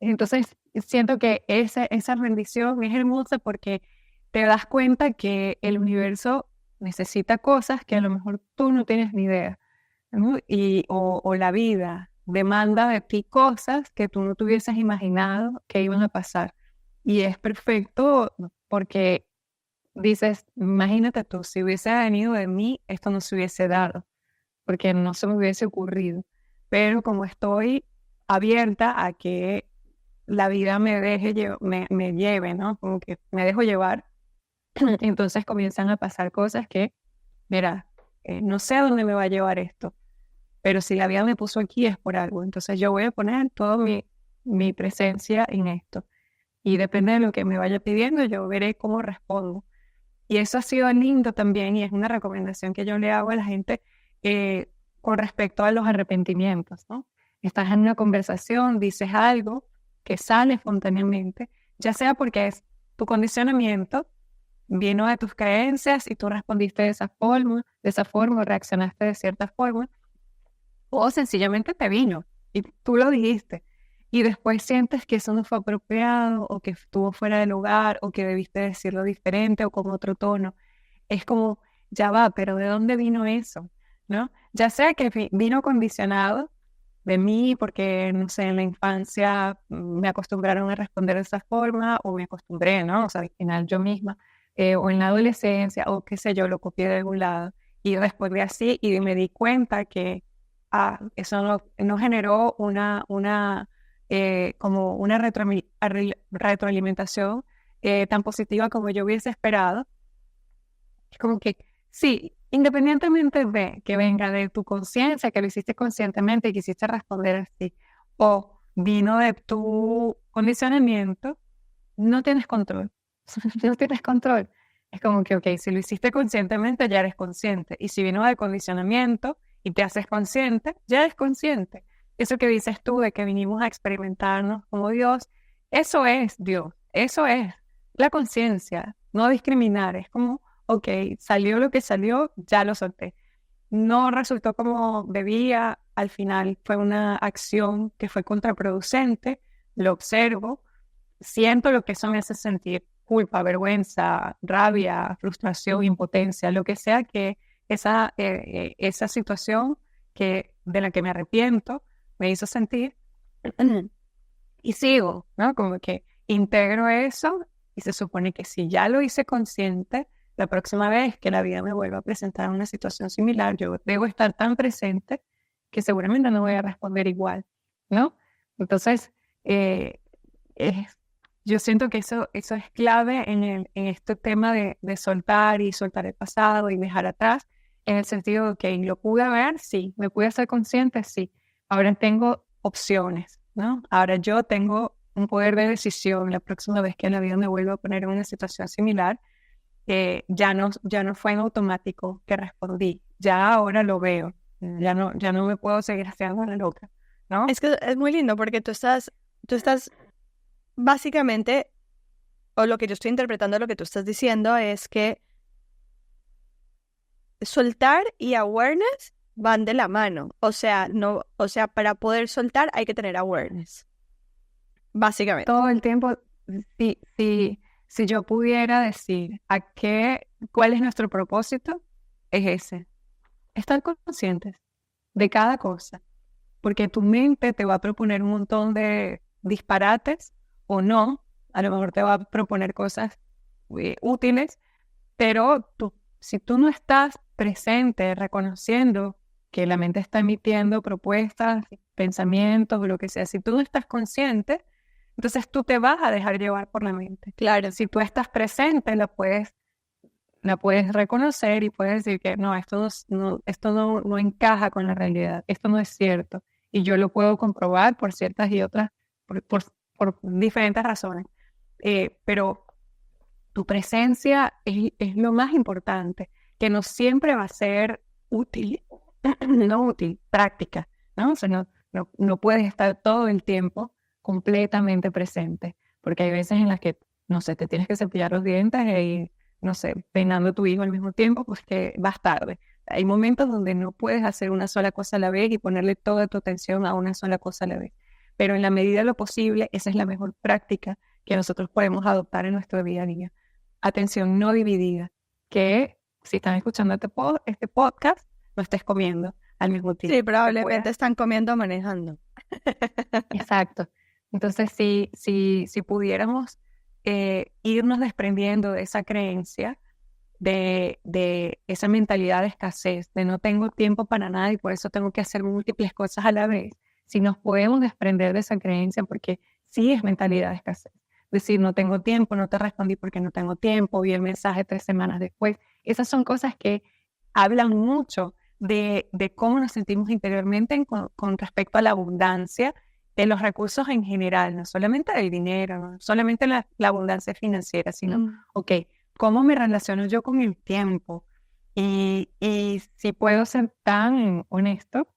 Entonces, siento que esa rendición es hermosa porque te das cuenta que el universo necesita cosas que a lo mejor tú no tienes ni idea, ¿no? O la vida demanda de ti cosas que tú no te hubieses imaginado que iban a pasar. Y es perfecto porque dices, imagínate tú, si hubiese venido de mí, esto no se hubiese dado, porque no se me hubiese ocurrido. Pero como estoy abierta a que la vida me me lleve, ¿no? Como que me dejo llevar, entonces comienzan a pasar cosas que, mira, no sé a dónde me va a llevar esto, pero si la vida me puso aquí es por algo. Entonces yo voy a poner toda mi presencia en esto. Y depende de lo que me vaya pidiendo, yo veré cómo respondo. Y eso ha sido lindo también y es una recomendación que yo le hago a la gente con respecto a los arrepentimientos, ¿no? Estás en una conversación, dices algo que sale espontáneamente, ya sea porque es tu condicionamiento, vino de tus creencias y tú respondiste de esa forma, o reaccionaste de cierta forma, o sencillamente te vino y tú lo dijiste. Y después sientes que eso no fue apropiado o que estuvo fuera de lugar o que debiste decirlo diferente o con otro tono. Es como, ya va, pero ¿de dónde vino eso? ¿No? Ya sea que vino condicionado de mí porque, no sé, en la infancia me acostumbraron a responder de esa forma o me acostumbré, ¿no? O sea, al final yo misma, o en la adolescencia o qué sé yo, lo copié de algún lado y respondí así y me di cuenta que eso no generó una como una retroalimentación tan positiva como yo hubiese esperado. Es como que, sí, independientemente de que venga de tu conciencia, que lo hiciste conscientemente y quisiste responder así, o vino de tu condicionamiento, no tienes control. No tienes control. Es como que, ok, si lo hiciste conscientemente, ya eres consciente. Y si vino del condicionamiento y te haces consciente, ya eres consciente. Eso que dices tú de que vinimos a experimentarnos como Dios, eso es Dios. Eso es la conciencia. No discriminar. Es como, ok, salió lo que salió, ya lo solté. No resultó como debía. Al final fue una acción que fue contraproducente. Lo observo. Siento lo que eso me hace sentir, culpa, vergüenza, rabia, frustración, impotencia, lo que sea que esa situación de la que me arrepiento me hizo sentir y sigo, ¿no? Como que integro eso y se supone que si ya lo hice consciente, la próxima vez que la vida me vuelva a presentar una situación similar, yo debo estar tan presente que seguramente no voy a responder igual, ¿no? Entonces, yo siento que eso es clave en este tema de soltar y soltar el pasado y dejar atrás, en el sentido de que lo pude ver, sí, me pude hacer consciente, sí. Ahora tengo opciones, ¿no? Ahora yo tengo un poder de decisión la próxima vez que la vida me vuelva a poner en una situación similar. Ya no fue en automático que respondí, ya ahora lo veo, ya no me puedo seguir haciendo la loca, ¿no?
Es que es muy lindo porque tú estás básicamente, o lo que yo estoy interpretando de lo que tú estás diciendo es que soltar y awareness van de la mano. O sea, para poder soltar hay que tener awareness. Básicamente.
Todo el tiempo, si yo pudiera decir cuál es nuestro propósito, es ese. Estar conscientes de cada cosa. Porque tu mente te va a proponer un montón de disparates o no. A lo mejor te va a proponer cosas útiles, pero si tú no estás presente, reconociendo que la mente está emitiendo propuestas, pensamientos, lo que sea, si tú no estás consciente, entonces tú te vas a dejar llevar por la mente.
Claro.
Si tú estás presente, la puedes reconocer y puedes decir que no, esto no encaja con la realidad, esto no es cierto. Y yo lo puedo comprobar por ciertas y otras, por diferentes razones. Pero tu presencia es lo más importante, que no siempre va a ser útil, no útil, práctica, ¿no? O sea, no puedes estar todo el tiempo completamente presente, porque hay veces en las que, no sé, te tienes que cepillar los dientes y, no sé, peinando a tu hijo al mismo tiempo, pues que vas tarde. Hay momentos donde no puedes hacer una sola cosa a la vez y ponerle toda tu atención a una sola cosa a la vez. Pero en la medida de lo posible, esa es la mejor práctica que nosotros podemos adoptar en nuestro día a día. Atención no dividida, que si están escuchando este podcast, no estés comiendo al mismo tiempo.
Sí, probablemente están comiendo o manejando.
Exacto. Entonces, si pudiéramos irnos desprendiendo de esa creencia, de esa mentalidad de escasez, de no tengo tiempo para nada y por eso tengo que hacer múltiples cosas a la vez, si nos podemos desprender de esa creencia, porque sí es mentalidad de escasez. Decir, no tengo tiempo, no te respondí porque no tengo tiempo, vi el mensaje 3 semanas después. Esas son cosas que hablan mucho de cómo nos sentimos interiormente con respecto a la abundancia de los recursos en general, no solamente del dinero, no solamente la abundancia financiera, sino, ok, ¿cómo me relaciono yo con el tiempo? Y si puedo ser tan honesto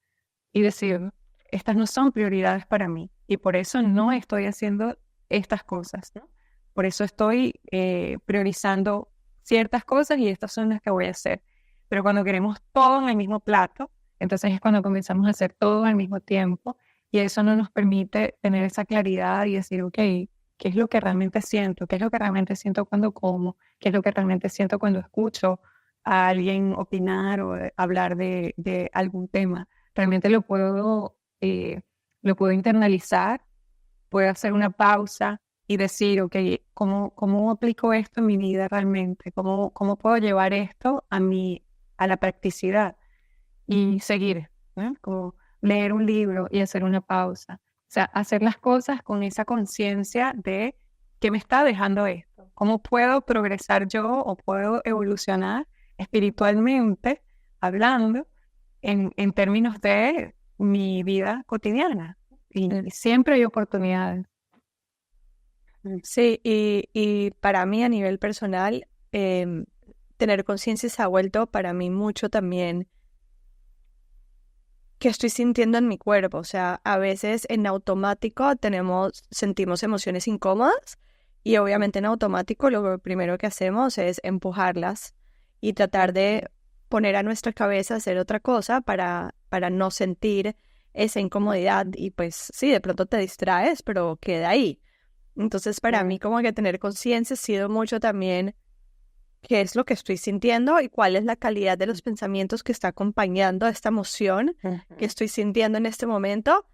y decir, estas no son prioridades para mí y por eso no estoy haciendo estas cosas, ¿no? Por eso estoy priorizando ciertas cosas y estas son las que voy a hacer. Pero cuando queremos todo en el mismo plato, entonces es cuando comenzamos a hacer todo al mismo tiempo y eso no nos permite tener esa claridad y decir, ok, ¿qué es lo que realmente siento? ¿Qué es lo que realmente siento cuando como? ¿Qué es lo que realmente siento cuando escucho a alguien opinar o hablar de algún tema? Realmente lo puedo internalizar, puedo hacer una pausa y decir, ok, ¿cómo aplico esto en mi vida realmente? ¿Cómo puedo llevar esto a la practicidad? Y seguir, ¿no? Como leer un libro y hacer una pausa, sea, hacer las cosas con esa conciencia de qué me está dejando esto, cómo puedo progresar yo o puedo evolucionar espiritualmente, hablando en términos de mi vida cotidiana. Y siempre hay oportunidades.
Sí, y para mí a nivel personal, tener conciencia se ha vuelto para mí mucho también que estoy sintiendo en mi cuerpo. O sea, a veces en automático sentimos emociones incómodas y obviamente en automático lo primero que hacemos es empujarlas y tratar de poner a nuestra cabeza a hacer otra cosa para no sentir esa incomodidad. Y pues sí, de pronto te distraes, pero queda ahí. Entonces, para mí, como que tener conciencia ha sido mucho también qué es lo que estoy sintiendo y cuál es la calidad de los pensamientos que está acompañando a esta emoción que estoy sintiendo en este momento.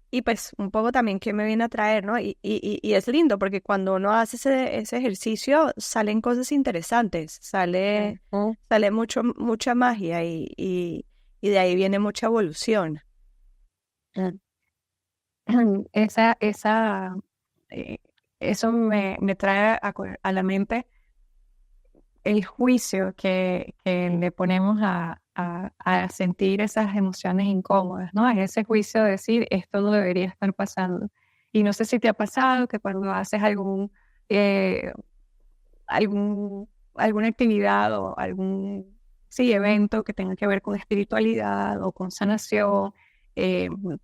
Y pues un poco también qué me viene a traer, ¿no? Y es lindo porque cuando uno hace ese ejercicio salen cosas interesantes, sale mucha magia y de ahí viene mucha evolución.
Esa, eh, eso me trae a la mente el juicio que le ponemos a sentir esas emociones incómodas, ¿no? Es ese juicio de decir, esto no debería estar pasando. Y no sé si te ha pasado que cuando haces eh, alguna actividad o algún evento que tenga que ver con espiritualidad o con sanación,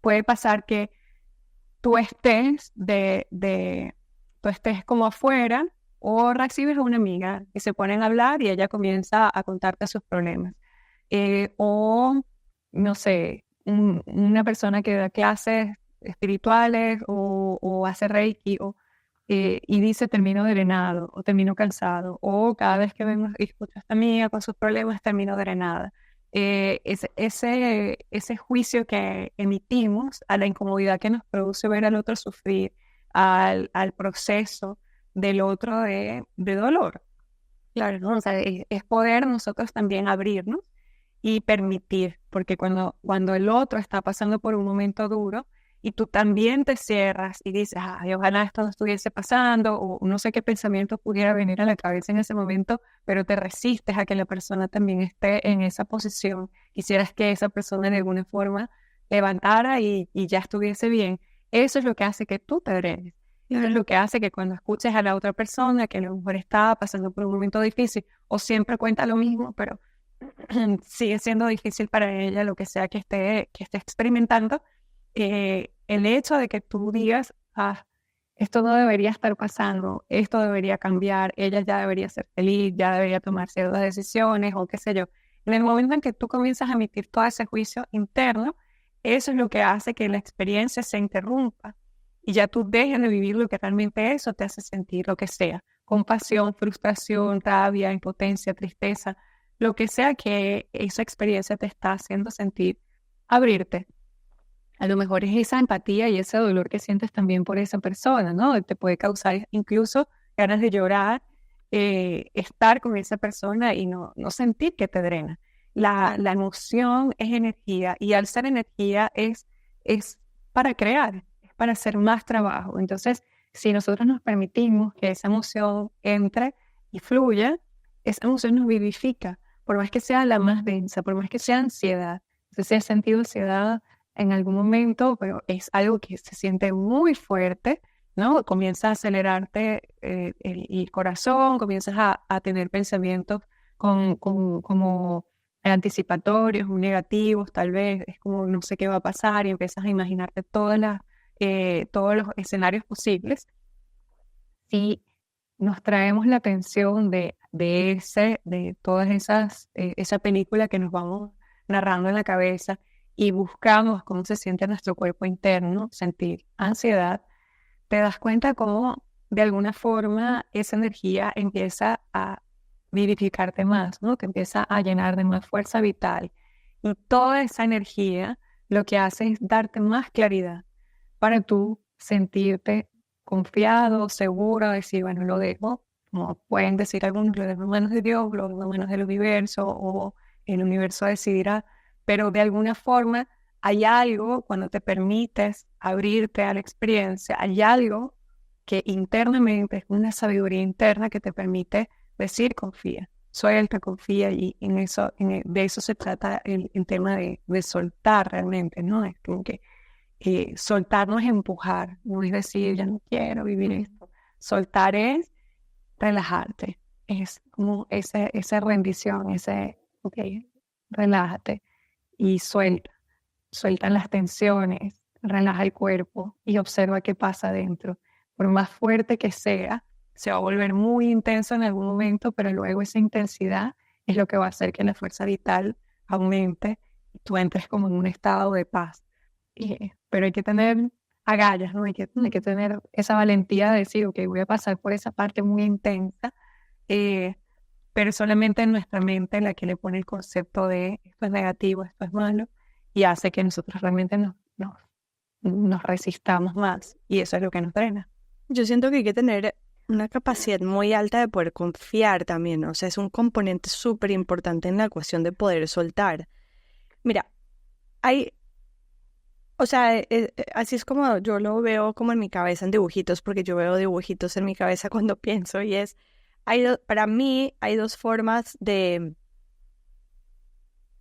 puede pasar que tú tú estés como afuera o recibes a una amiga y se ponen a hablar y ella comienza a contarte sus problemas. O, no sé, una persona que da clases espirituales o hace Reiki y dice termino drenado o termino cansado o cada vez que vengo y escucho a esta amiga con sus problemas termino drenada. Ese juicio que emitimos a la incomodidad que nos produce ver al otro sufrir, al proceso del otro de dolor. Claro, ¿no? O sea, es poder nosotros también abrirnos y permitir, porque cuando el otro está pasando por un momento duro y tú también te cierras y dices, ay, ojalá esto no estuviese pasando, o no sé qué pensamiento pudiera venir a la cabeza en ese momento, pero te resistes a que la persona también esté en esa posición, quisieras que esa persona de alguna forma levantara y ya estuviese bien. Eso es lo que hace que tú te drenes. Eso es lo que hace que cuando escuches a la otra persona que a lo mejor está pasando por un momento difícil o siempre cuenta lo mismo, pero sigue siendo difícil para ella lo que sea que esté experimentando, el hecho de que tú digas, esto no debería estar pasando, esto debería cambiar, ella ya debería ser feliz, ya debería tomar ciertas decisiones o qué sé yo. En el momento en que tú comienzas a emitir todo ese juicio interno, eso es lo que hace que la experiencia se interrumpa y ya tú dejes de vivir lo que realmente eso te hace sentir, lo que sea, compasión, frustración, rabia, impotencia, tristeza, lo que sea que esa experiencia te está haciendo sentir, abrirte. A lo mejor es esa empatía y ese dolor que sientes también por esa persona, ¿no? Te puede causar incluso ganas de llorar, estar con esa persona y no sentir que te drena. La emoción es energía y al ser energía es para crear, es para hacer más trabajo. Entonces, si nosotros nos permitimos que esa emoción entre y fluya, esa emoción nos vivifica, por más que sea la más densa, por más que sea ansiedad. Entonces, si has sentido ansiedad en algún momento, pero es algo que se siente muy fuerte, ¿no? Comienza a acelerarte el corazón, comienzas a tener pensamientos como anticipatorios, muy negativos, tal vez, es como no sé qué va a pasar y empiezas a imaginarte todos los escenarios posibles. Si nos traemos la atención de todas esa película que nos vamos narrando en la cabeza y buscamos cómo se siente nuestro cuerpo interno, sentir ansiedad, te das cuenta cómo de alguna forma esa energía empieza a vivificarte más, ¿no? Te empieza a llenar de más fuerza vital. Y toda esa energía lo que hace es darte más claridad para tú sentirte confiado, seguro, decir, bueno, lo dejo, como pueden decir algunos, lo dejo en manos de Dios, lo dejo en manos del universo, o el universo decidirá, pero de alguna forma hay algo, cuando te permites abrirte a la experiencia, hay algo que internamente es una sabiduría interna que te permite decir confía. Soy el que confía y de eso se trata el tema de soltar realmente, ¿no? Es como que soltar no es empujar, no es decir, ya no quiero vivir esto. Soltar es relajarte, es como esa rendición, ok, relájate y suelta las tensiones, relaja el cuerpo y observa qué pasa adentro. Por más fuerte que sea, se va a volver muy intenso en algún momento, pero luego esa intensidad es lo que va a hacer que la fuerza vital aumente y tú entres como en un estado de paz. Pero hay que tener agallas, ¿no? Hay que tener esa valentía de decir, ok, voy a pasar por esa parte muy intensa, pero solamente en nuestra mente la que le pone el concepto de esto es negativo, esto es malo, y hace que nosotros realmente nos resistamos más, y eso es lo que nos drena.
Yo siento que hay que tener una capacidad muy alta de poder confiar también, o sea, es un componente súper importante en la ecuación de poder soltar. Mira, o sea, así es como yo lo veo como en mi cabeza en dibujitos, porque yo veo dibujitos en mi cabeza cuando pienso y para mí hay dos formas de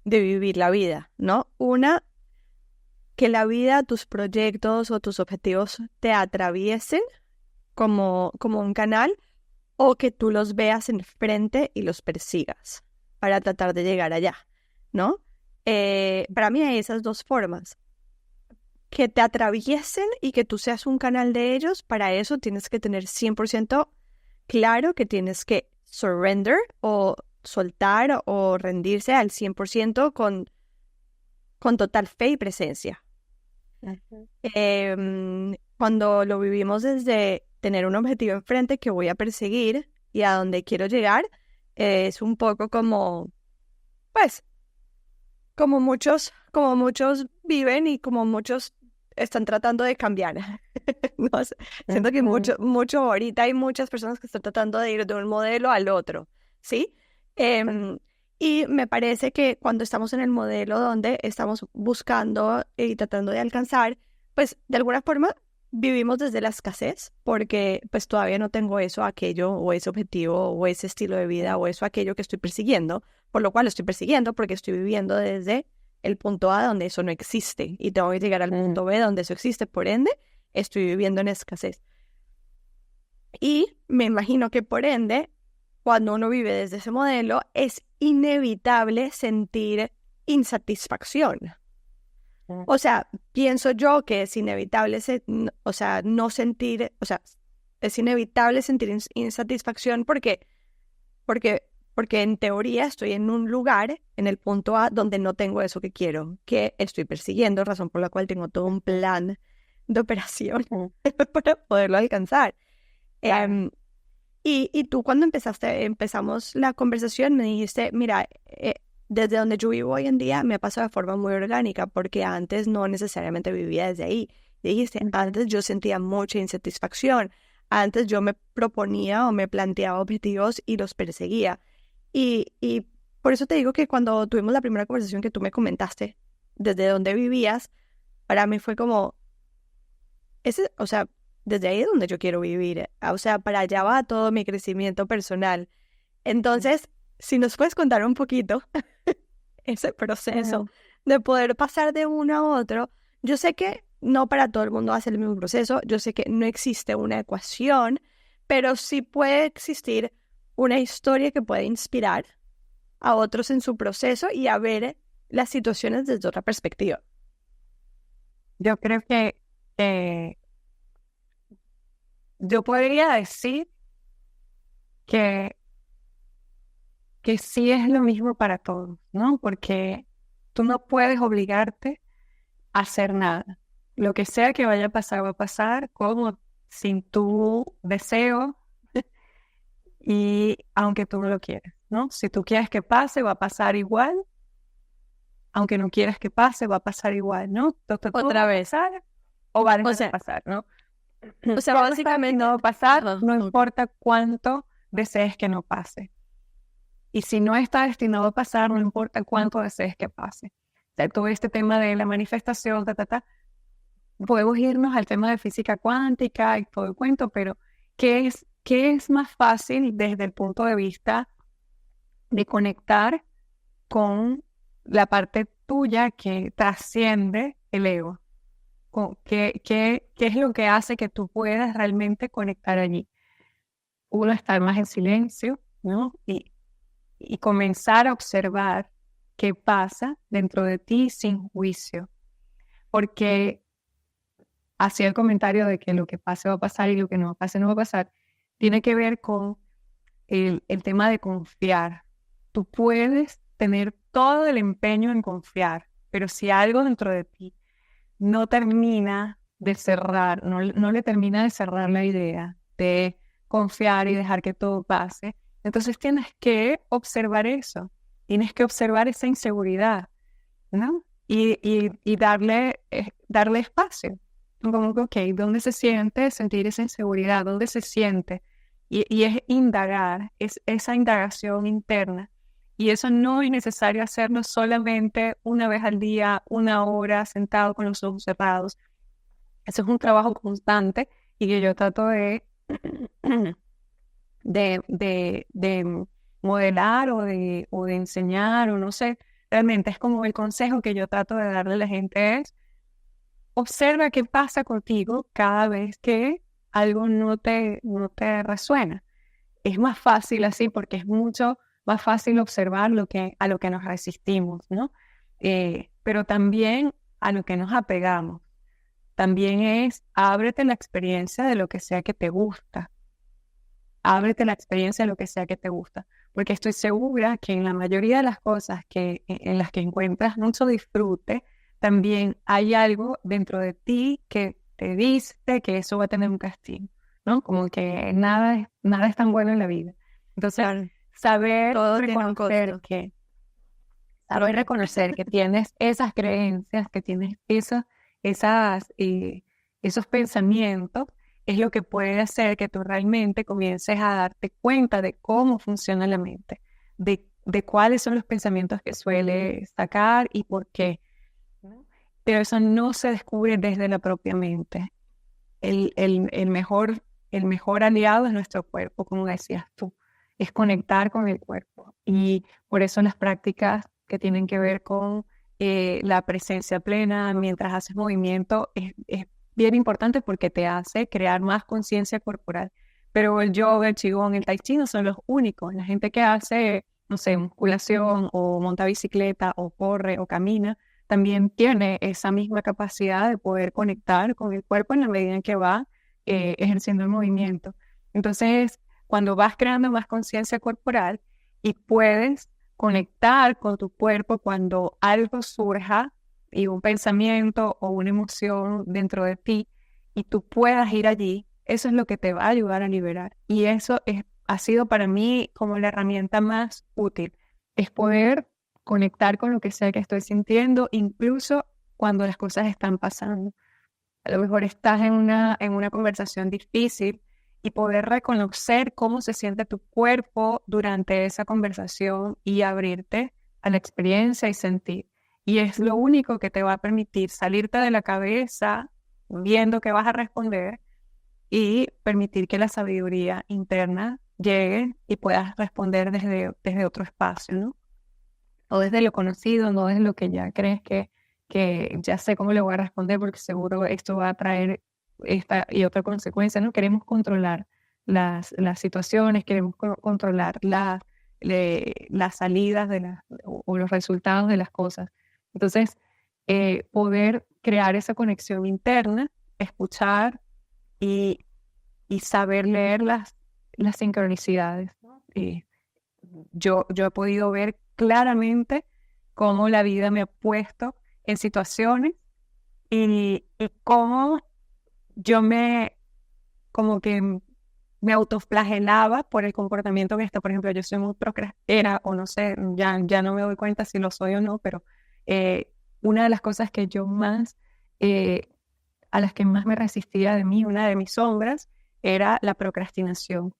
vivir la vida, ¿no? Una, que la vida, tus proyectos o tus objetivos te atraviesen como un canal, o que tú los veas enfrente y los persigas para tratar de llegar allá, ¿no? Para mí hay esas dos formas. Que te atraviesen y que tú seas un canal de ellos, para eso tienes que tener 100% claro que tienes que surrender o soltar o rendirse al 100% con total fe y presencia.
Uh-huh.
Cuando lo vivimos desde tener un objetivo enfrente que voy a perseguir y a donde quiero llegar, es un poco como, pues, como muchos viven y como muchos están tratando de cambiar. No sé, siento que mucho ahorita hay muchas personas que están tratando de ir de un modelo al otro, ¿sí? Y me parece que cuando estamos en el modelo donde estamos buscando y tratando de alcanzar, pues de alguna forma vivimos desde la escasez, porque pues todavía no tengo eso, aquello, o ese objetivo, o ese estilo de vida, o eso, aquello que estoy persiguiendo, por lo cual lo estoy persiguiendo, porque estoy viviendo desde el punto A donde eso no existe, y tengo que llegar al punto B donde eso existe, por ende, estoy viviendo en escasez. Y me imagino que por ende, cuando uno vive desde ese modelo, es inevitable sentir insatisfacción. O sea, pienso yo que es inevitable, no sentir, o sea, es inevitable sentir insatisfacción porque en teoría estoy en un lugar, en el punto A, donde no tengo eso que quiero, que estoy persiguiendo, razón por la cual tengo todo un plan de operación para poderlo alcanzar. Y tú cuando empezamos la conversación me dijiste, mira, desde donde yo vivo hoy en día me ha pasado de forma muy orgánica, porque antes no necesariamente vivía desde ahí. Dijiste, antes yo sentía mucha insatisfacción, antes yo me proponía o me planteaba objetivos y los perseguía. Y por eso te digo que cuando tuvimos la primera conversación que tú me comentaste desde donde vivías, para mí fue como, o sea, desde ahí es donde yo quiero vivir. O sea, para allá va todo mi crecimiento personal. Entonces, si nos puedes contar un poquito ese proceso de poder pasar de uno a otro. Yo sé que no para todo el mundo va a ser el mismo proceso, yo sé que no existe una ecuación, pero sí puede existir una historia que puede inspirar a otros en su proceso y a ver las situaciones desde otra perspectiva.
Yo creo que yo podría decir que sí es lo mismo para todos, ¿no? Porque tú no puedes obligarte a hacer nada. Lo que sea que vaya a pasar, va a pasar como sin tu deseo y aunque tú no lo quieras, ¿no? Si tú quieres que pase, va a pasar igual. Aunque no quieras que pase, va a pasar igual, ¿no?
Otra vez.
O va a dejar de pasar, ¿no?
O sea, básicamente
no va a pasar, no importa cuánto desees que no pase. Y si no está destinado a pasar, no importa cuánto desees que pase. O todo este tema de la manifestación, podemos irnos al tema de física cuántica y todo el cuento, pero ¿qué es más fácil desde el punto de vista de conectar con la parte tuya que trasciende el ego? ¿Qué es lo que hace que tú puedas realmente conectar allí? Uno, estar más en silencio, ¿no? Y comenzar a observar qué pasa dentro de ti sin juicio. Porque hacía el comentario de que lo que pase va a pasar y lo que no pase no va a pasar, tiene que ver con el tema de confiar. Tú puedes tener todo el empeño en confiar, pero si algo dentro de ti no termina de cerrar, no le termina de cerrar la idea de confiar y dejar que todo pase, entonces tienes que observar eso, tienes que observar esa inseguridad, ¿no? Y darle espacio. Como que, ok, ¿dónde se siente sentir esa inseguridad? ¿Dónde se siente? Y es indagar, es esa indagación interna. Y eso no es necesario hacerlo solamente una vez al día, 1 hora, sentado con los ojos cerrados. Eso es un trabajo constante y que yo trato de modelar o de enseñar, o no sé. Realmente es como el consejo que yo trato de darle a la gente es: observa qué pasa contigo cada vez que algo no te resuena. Es más fácil así porque es mucho más fácil observar a lo que nos resistimos, ¿no? Pero también a lo que nos apegamos. También es ábrete la experiencia de lo que sea que te gusta. Ábrete la experiencia de lo que sea que te gusta. Porque estoy segura que en la mayoría de las cosas en las que encuentras mucho disfrute, también hay algo dentro de ti que te dice que eso va a tener un castigo, ¿no? Como que nada es tan bueno en la vida. Entonces,
Claro,
saber
todo tiene un
reconocer
costo.
saber reconocer que tienes esas creencias, que tienes esos pensamientos, es lo que puede hacer que tú realmente comiences a darte cuenta de cómo funciona la mente, de cuáles son los pensamientos que suele sacar y por qué, ¿no? Pero eso no se descubre desde la propia mente. El mejor aliado es nuestro cuerpo, como decías tú, es conectar con el cuerpo. Y por eso las prácticas que tienen que ver con la presencia plena mientras haces movimiento es bien importante porque te hace crear más conciencia corporal. Pero el yoga, el qigong, el tai chi no son los únicos. La gente que hace, no sé, musculación o monta bicicleta o corre o camina, también tiene esa misma capacidad de poder conectar con el cuerpo en la medida en que va ejerciendo el movimiento. Entonces, cuando vas creando más conciencia corporal y puedes conectar con tu cuerpo cuando algo surja y un pensamiento o una emoción dentro de ti y tú puedas ir allí, eso es lo que te va a ayudar a liberar. Y eso ha sido para mí como la herramienta más útil, es poder conectar con lo que sea que estoy sintiendo, incluso cuando las cosas están pasando. A lo mejor estás en una conversación difícil y poder reconocer cómo se siente tu cuerpo durante esa conversación y abrirte a la experiencia y sentir. Y es lo único que te va a permitir salirte de la cabeza viendo que vas a responder y permitir que la sabiduría interna llegue y puedas responder desde otro espacio, ¿no? O desde lo conocido, no desde lo que ya crees que ya sé cómo le voy a responder porque seguro esto va a traer esta y otra consecuencia, ¿no? Queremos controlar las situaciones, queremos controlar las salidas o los resultados de las cosas. Entonces, poder crear esa conexión interna, escuchar y saber leer las sincronicidades, ¿no? Yo he podido ver claramente cómo la vida me ha puesto en situaciones y cómo yo como que me autoflagelaba por el comportamiento que está. Por ejemplo, yo soy muy procrastinera o no sé, ya no me doy cuenta si lo soy o no, pero una de las cosas que yo a las que más me resistía de mí, una de mis sombras, era la procrastinación.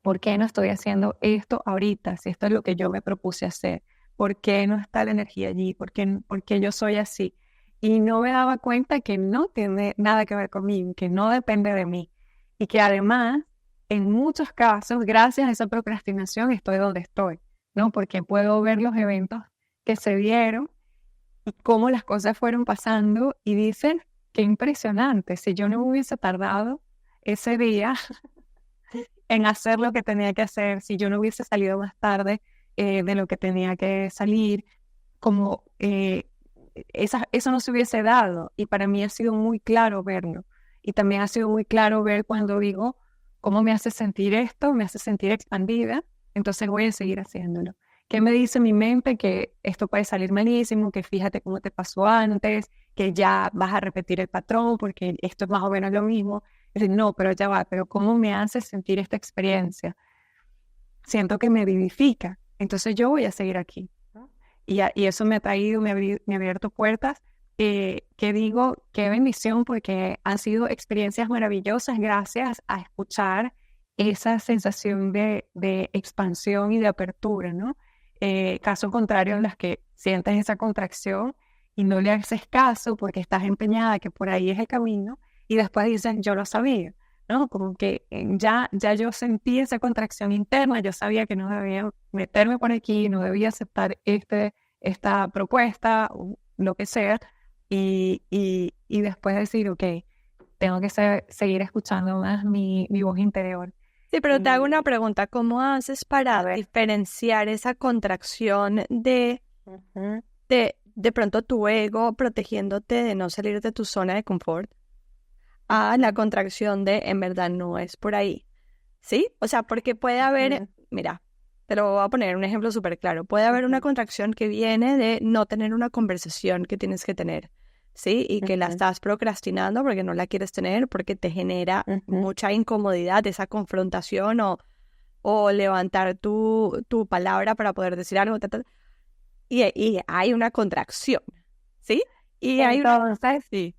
¿Por qué no estoy haciendo esto ahorita? Si esto es lo que yo me propuse hacer. ¿por qué no está la energía allí? ¿Por qué yo soy así? Y no me daba cuenta que no tiene nada que ver conmigo, que no depende de mí. Y que además, en muchos casos, gracias a esa procrastinación, estoy donde estoy, ¿no? Porque puedo ver los eventos que se dieron y cómo las cosas fueron pasando y dicen, qué impresionante, si yo no hubiese tardado ese día en hacer lo que tenía que hacer, si yo no hubiese salido más tarde de lo que tenía que salir, como eso no se hubiese dado. Y para mí ha sido muy claro verlo. Y también ha sido muy claro ver cuando digo, ¿cómo me hace sentir esto? Me hace sentir expandida, entonces voy a seguir haciéndolo. ¿Qué me dice mi mente? Que esto puede salir malísimo, que fíjate cómo te pasó antes, que ya vas a repetir el patrón porque esto es más o menos lo mismo. Es decir, no, pero ya va, pero ¿cómo me hace sentir esta experiencia? Siento que me vivifica, entonces yo voy a seguir aquí. Y eso me ha traído, me ha abierto puertas que digo, qué bendición, porque han sido experiencias maravillosas gracias a escuchar esa sensación de expansión y de apertura, ¿no? Caso contrario a las que sientes esa contracción y no le haces caso porque estás empeñada que por ahí es el camino y después dices, yo lo sabía, ¿no? Como que ya yo sentí esa contracción interna, yo sabía que no debía meterme por aquí, no debía aceptar esta propuesta, o lo que sea, y después decir, ok, tengo que seguir escuchando más mi voz interior.
Sí, pero te hago una pregunta, ¿cómo haces para diferenciar esa contracción de pronto tu ego protegiéndote de no salir de tu zona de confort a la contracción de en verdad no es por ahí? ¿Sí? O sea, porque puede haber, mira, te lo voy a poner un ejemplo súper claro, puede haber una contracción que viene de no tener una conversación que tienes que tener, ¿sí? Y que la estás procrastinando porque no la quieres tener, porque te genera mucha incomodidad esa confrontación o levantar tu palabra para poder decir algo, y hay una contracción, ¿sí? Y hay
Entonces,
sí.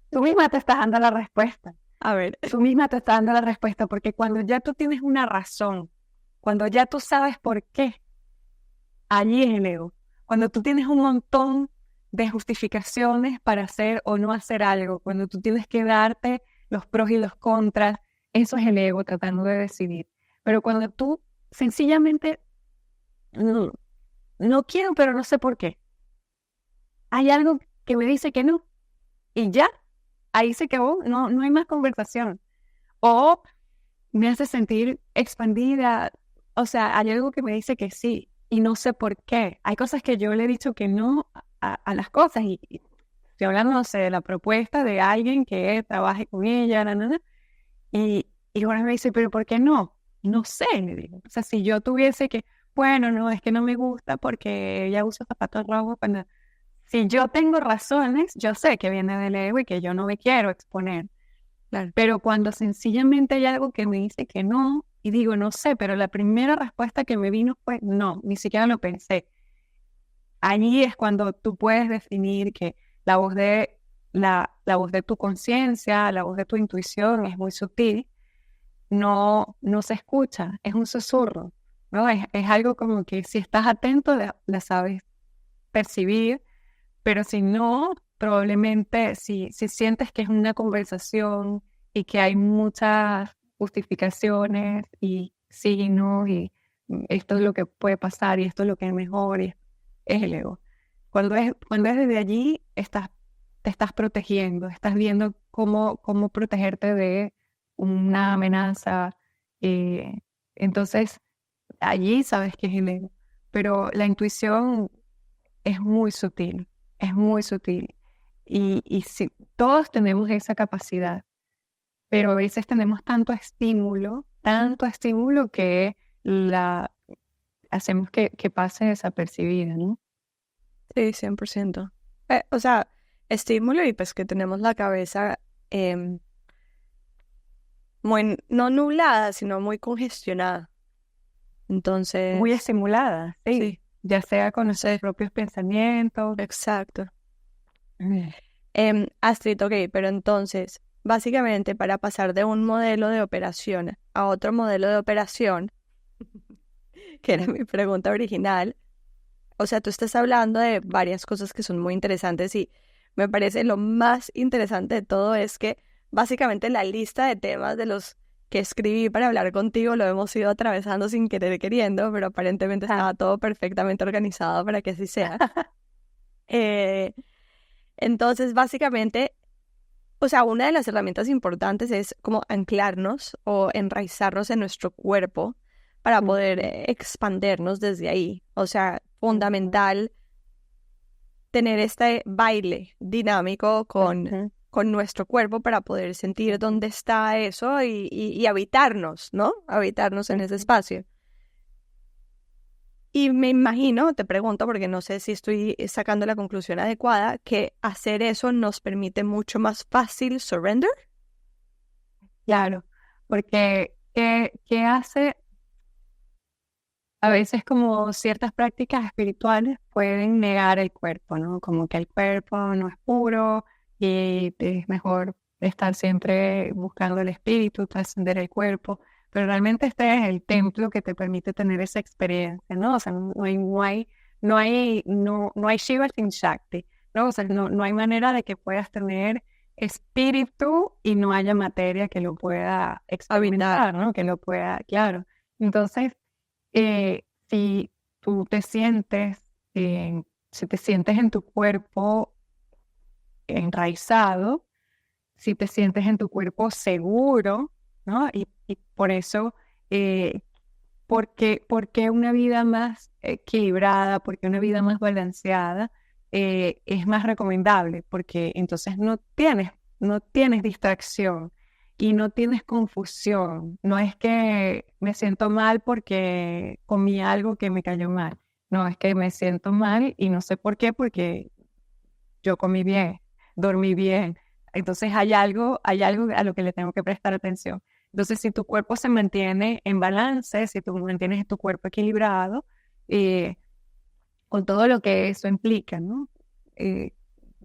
tú misma te estás dando la respuesta.
A ver.
Tú misma te estás dando la respuesta, porque cuando ya tú tienes una razón, cuando ya tú sabes por qué, allí es el ego. Cuando tú tienes un montón de justificaciones para hacer o no hacer algo, cuando tú tienes que darte los pros y los contras, eso es el ego tratando de decidir. Pero cuando tú sencillamente no quiero, pero no sé por qué, hay algo que me dice que no, y ya, ahí se quedó, no hay más conversación. O me hace sentir expandida, o sea, hay algo que me dice que sí, y no sé por qué. Hay cosas que yo le he dicho que no a las cosas, y estoy hablando, no sé, de la propuesta de alguien que trabaje con ella, y ahora me dice, pero ¿por qué no? No sé, le digo. O sea, si yo tuviese que, bueno, no, es que no me gusta porque ella usa zapatos rojos cuando... Si yo tengo razones, yo sé que viene del ego y que yo no me quiero exponer.
Claro.
Pero cuando sencillamente hay algo que me dice que no, y digo, no sé, pero la primera respuesta que me vino fue no, ni siquiera lo pensé. Allí es cuando tú puedes definir que la voz la voz de tu conciencia, la voz de tu intuición es muy sutil, no se escucha, es un susurro, ¿no? Es algo como que si estás atento la sabes percibir, pero si no, probablemente si sientes que es una conversación y que hay muchas justificaciones y signos y esto es lo que puede pasar y esto es lo que es mejor, y es el ego. Cuando es desde allí, te estás protegiendo, estás viendo cómo protegerte de una amenaza. Entonces, allí sabes que es el ego. Pero la intuición es muy sutil, es muy sutil. Y sí, todos tenemos esa capacidad, pero a veces tenemos tanto estímulo que hacemos que pase desapercibida, ¿no?
Sí, 100%. O sea, estímulo y pues que tenemos la cabeza muy, no nublada, sino muy congestionada. Entonces,
Muy estimulada, sí.
sí,
Ya sea con nuestros propios pensamientos.
exacto. Astrid, ok, pero entonces, básicamente para pasar de un modelo de operación a otro modelo de operación, que era mi pregunta original, o sea, tú estás hablando de varias cosas que son muy interesantes y me parece lo más interesante de todo es que básicamente la lista de temas de los que escribí para hablar contigo lo hemos ido atravesando sin querer queriendo, pero aparentemente
Ah.
estaba todo perfectamente organizado para que así sea. Eh, entonces, básicamente, o sea, una de las herramientas importantes es como anclarnos o enraizarnos en nuestro cuerpo para poder
Ujú,
expandernos desde ahí. O sea,
ujú,
fundamental tener este baile dinámico
ujú,
con nuestro cuerpo para poder sentir
ujú,
dónde está eso y habitarnos, ¿no? Habitarnos en ese
ujú.
espacio. Y me imagino, te pregunto, porque no sé si estoy sacando la conclusión adecuada, que hacer eso nos permite mucho más fácil surrender.
Claro, porque ¿qué hace? A veces como ciertas prácticas espirituales pueden negar el cuerpo, ¿no? Como que el cuerpo no es puro y es mejor estar siempre buscando el espíritu, trascender el cuerpo, pero realmente este es el templo que te permite tener esa experiencia, ¿no? O sea, no hay Shiva sin Shakti, ¿no? O sea, no hay manera de que puedas tener espíritu y no haya materia que lo pueda
Habitar.
experimentar, ¿no? Que lo pueda, claro. Entonces, si tú te sientes, si te sientes en tu cuerpo enraizado, si te sientes en tu cuerpo seguro, ¿no? Y por eso, eh, porque una vida más equilibrada, porque una vida más balanceada es más recomendable, porque entonces no tienes distracción y no tienes confusión. No es que me siento mal porque comí algo que me cayó mal. No, es que me siento mal y no sé por qué, porque yo comí bien, dormí bien. Entonces hay algo a lo que le tengo que prestar atención. Entonces, si tu cuerpo se mantiene en balance, si tú mantienes tu cuerpo equilibrado, eh, con todo lo que eso implica, ¿no? Eh,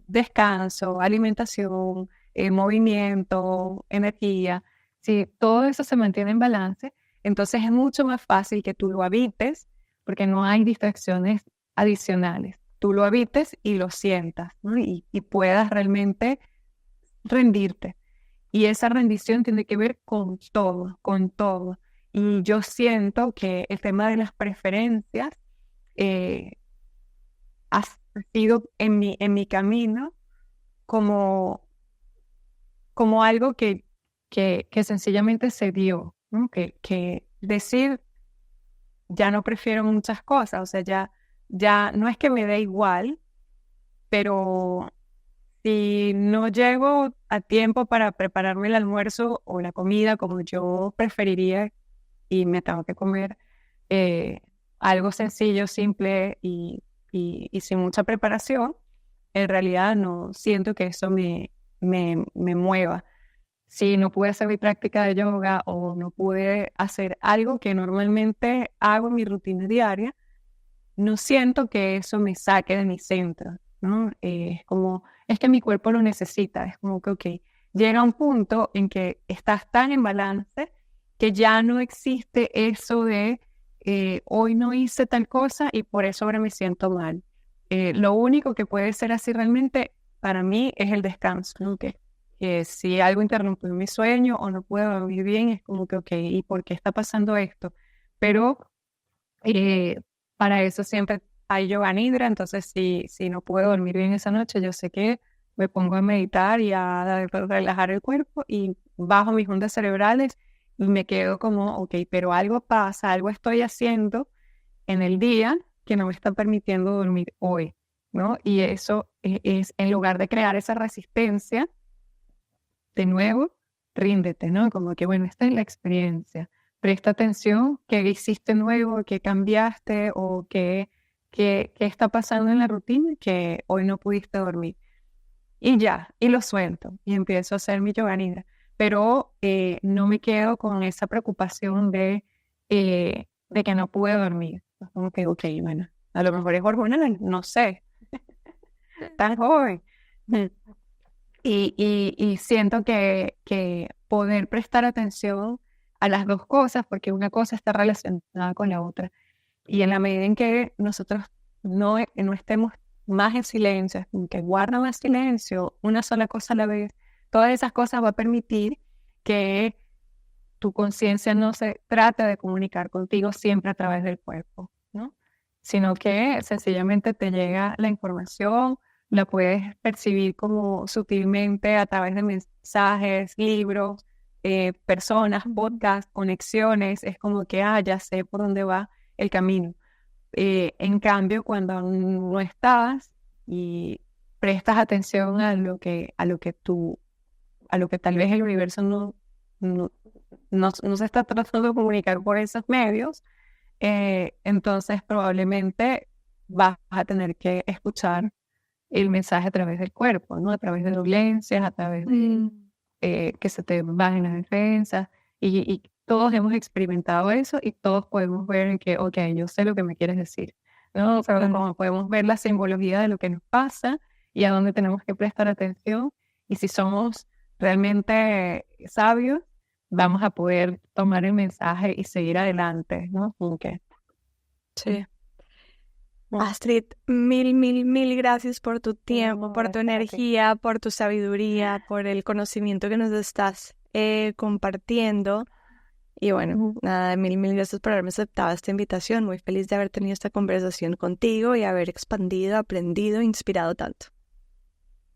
Descanso, alimentación, movimiento, energía, si todo eso se mantiene en balance, entonces es mucho más fácil que tú lo habites porque no hay distracciones adicionales. Tú lo habites y lo sientas, ¿no? Y puedas realmente rendirte. Y esa rendición tiene que ver con todo, con todo. Y yo siento que el tema de las preferencias eh, ha sido en mi camino como, como algo que sencillamente se dio, ¿no? Que decir, ya no prefiero muchas cosas, o sea, ya no es que me dé igual, pero si no llego a tiempo para prepararme el almuerzo o la comida como yo preferiría y me tengo que comer eh, algo sencillo, simple y sin mucha preparación, en realidad no siento que eso me mueva. Si no pude hacer mi práctica de yoga o no pude hacer algo que normalmente hago en mi rutina diaria, no siento que eso me saque de mi centro, ¿no? Es como, es que mi cuerpo lo necesita, es como que, ok, llega un punto en que estás tan en balance que ya no existe eso de hoy no hice tal cosa y por eso ahora me siento mal. Lo único que puede ser así realmente para mí es el descanso, ¿no? Que si algo interrumpió mi sueño o no puedo dormir bien, es como que, ok, ¿y por qué está pasando esto? Pero eh, para eso siempre hay yoga nidra, entonces si no puedo dormir bien esa noche, yo sé que me pongo a meditar y a relajar el cuerpo y bajo mis ondas cerebrales y me quedo como, ok, pero algo pasa, algo estoy haciendo en el día que no me está permitiendo dormir hoy, ¿no? Y eso es en lugar de crear esa resistencia, de nuevo, ríndete, ¿no? Como que, bueno, esta es la experiencia. Presta atención, qué hiciste nuevo, qué cambiaste o qué está pasando en la rutina que hoy no pudiste dormir. Y ya, y lo suelto y empiezo a hacer mi yoga nidra. Pero no me quedo con esa preocupación de que no pude dormir. Es como que, ok, bueno, a lo mejor es hormonal, no sé, tan joven. Y siento que poder prestar atención a las dos cosas, porque una cosa está relacionada con la otra. Y en la medida en que nosotros no estemos más en silencio, que guarda más silencio, una sola cosa a la vez, todas esas cosas va a permitir que tu conciencia no se trate de comunicar contigo siempre a través del cuerpo, ¿no? Sino que sencillamente te llega la información, la puedes percibir como sutilmente a través de mensajes, libros, personas, podcasts, conexiones, es como que, ya sé por dónde va el camino. En cambio, cuando no estás y prestas atención a lo que tal vez el universo no se está tratando de comunicar por esos medios, entonces probablemente vas a tener que escuchar el mensaje a través del cuerpo, ¿no? A través de dolencias, a través de que se te bajen las defensas, y todos hemos experimentado eso y todos podemos ver que, ok, yo sé lo que me quieres decir, ¿no? Pero como podemos ver la simbología de lo que nos pasa y a dónde tenemos que prestar atención, y si somos realmente sabios, vamos a poder tomar el mensaje y seguir adelante, ¿no? Okay.
Sí. Astrid, mil gracias por tu tiempo, por tu energía, por tu sabiduría, por el conocimiento que nos estás compartiendo. Y bueno, nada, mil gracias por haberme aceptado esta invitación. Muy feliz de haber tenido esta conversación contigo y haber expandido, aprendido, inspirado tanto.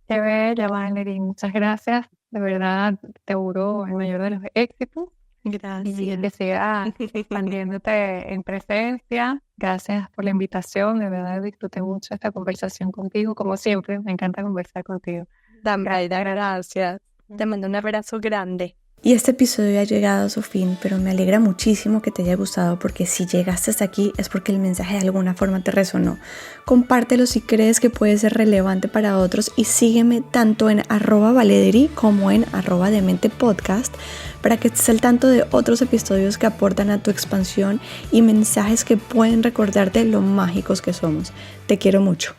Qué bella, Valerie. Muchas gracias. De verdad, te auguro el mayor de los éxitos.
Gracias.
Y que sigas expandiéndote en presencia. Gracias por la invitación. De verdad, disfruté mucho esta conversación contigo. Como siempre, me encanta conversar contigo.
Gracias. Te mando un abrazo grande.
Y este episodio ha llegado a su fin, pero me alegra muchísimo que te haya gustado, porque si llegaste hasta aquí es porque el mensaje de alguna forma te resonó. Compártelo si crees que puede ser relevante para otros, y sígueme tanto en @valederi como en @dementepodcast para que estés al tanto de otros episodios que aportan a tu expansión y mensajes que pueden recordarte lo mágicos que somos. Te quiero mucho.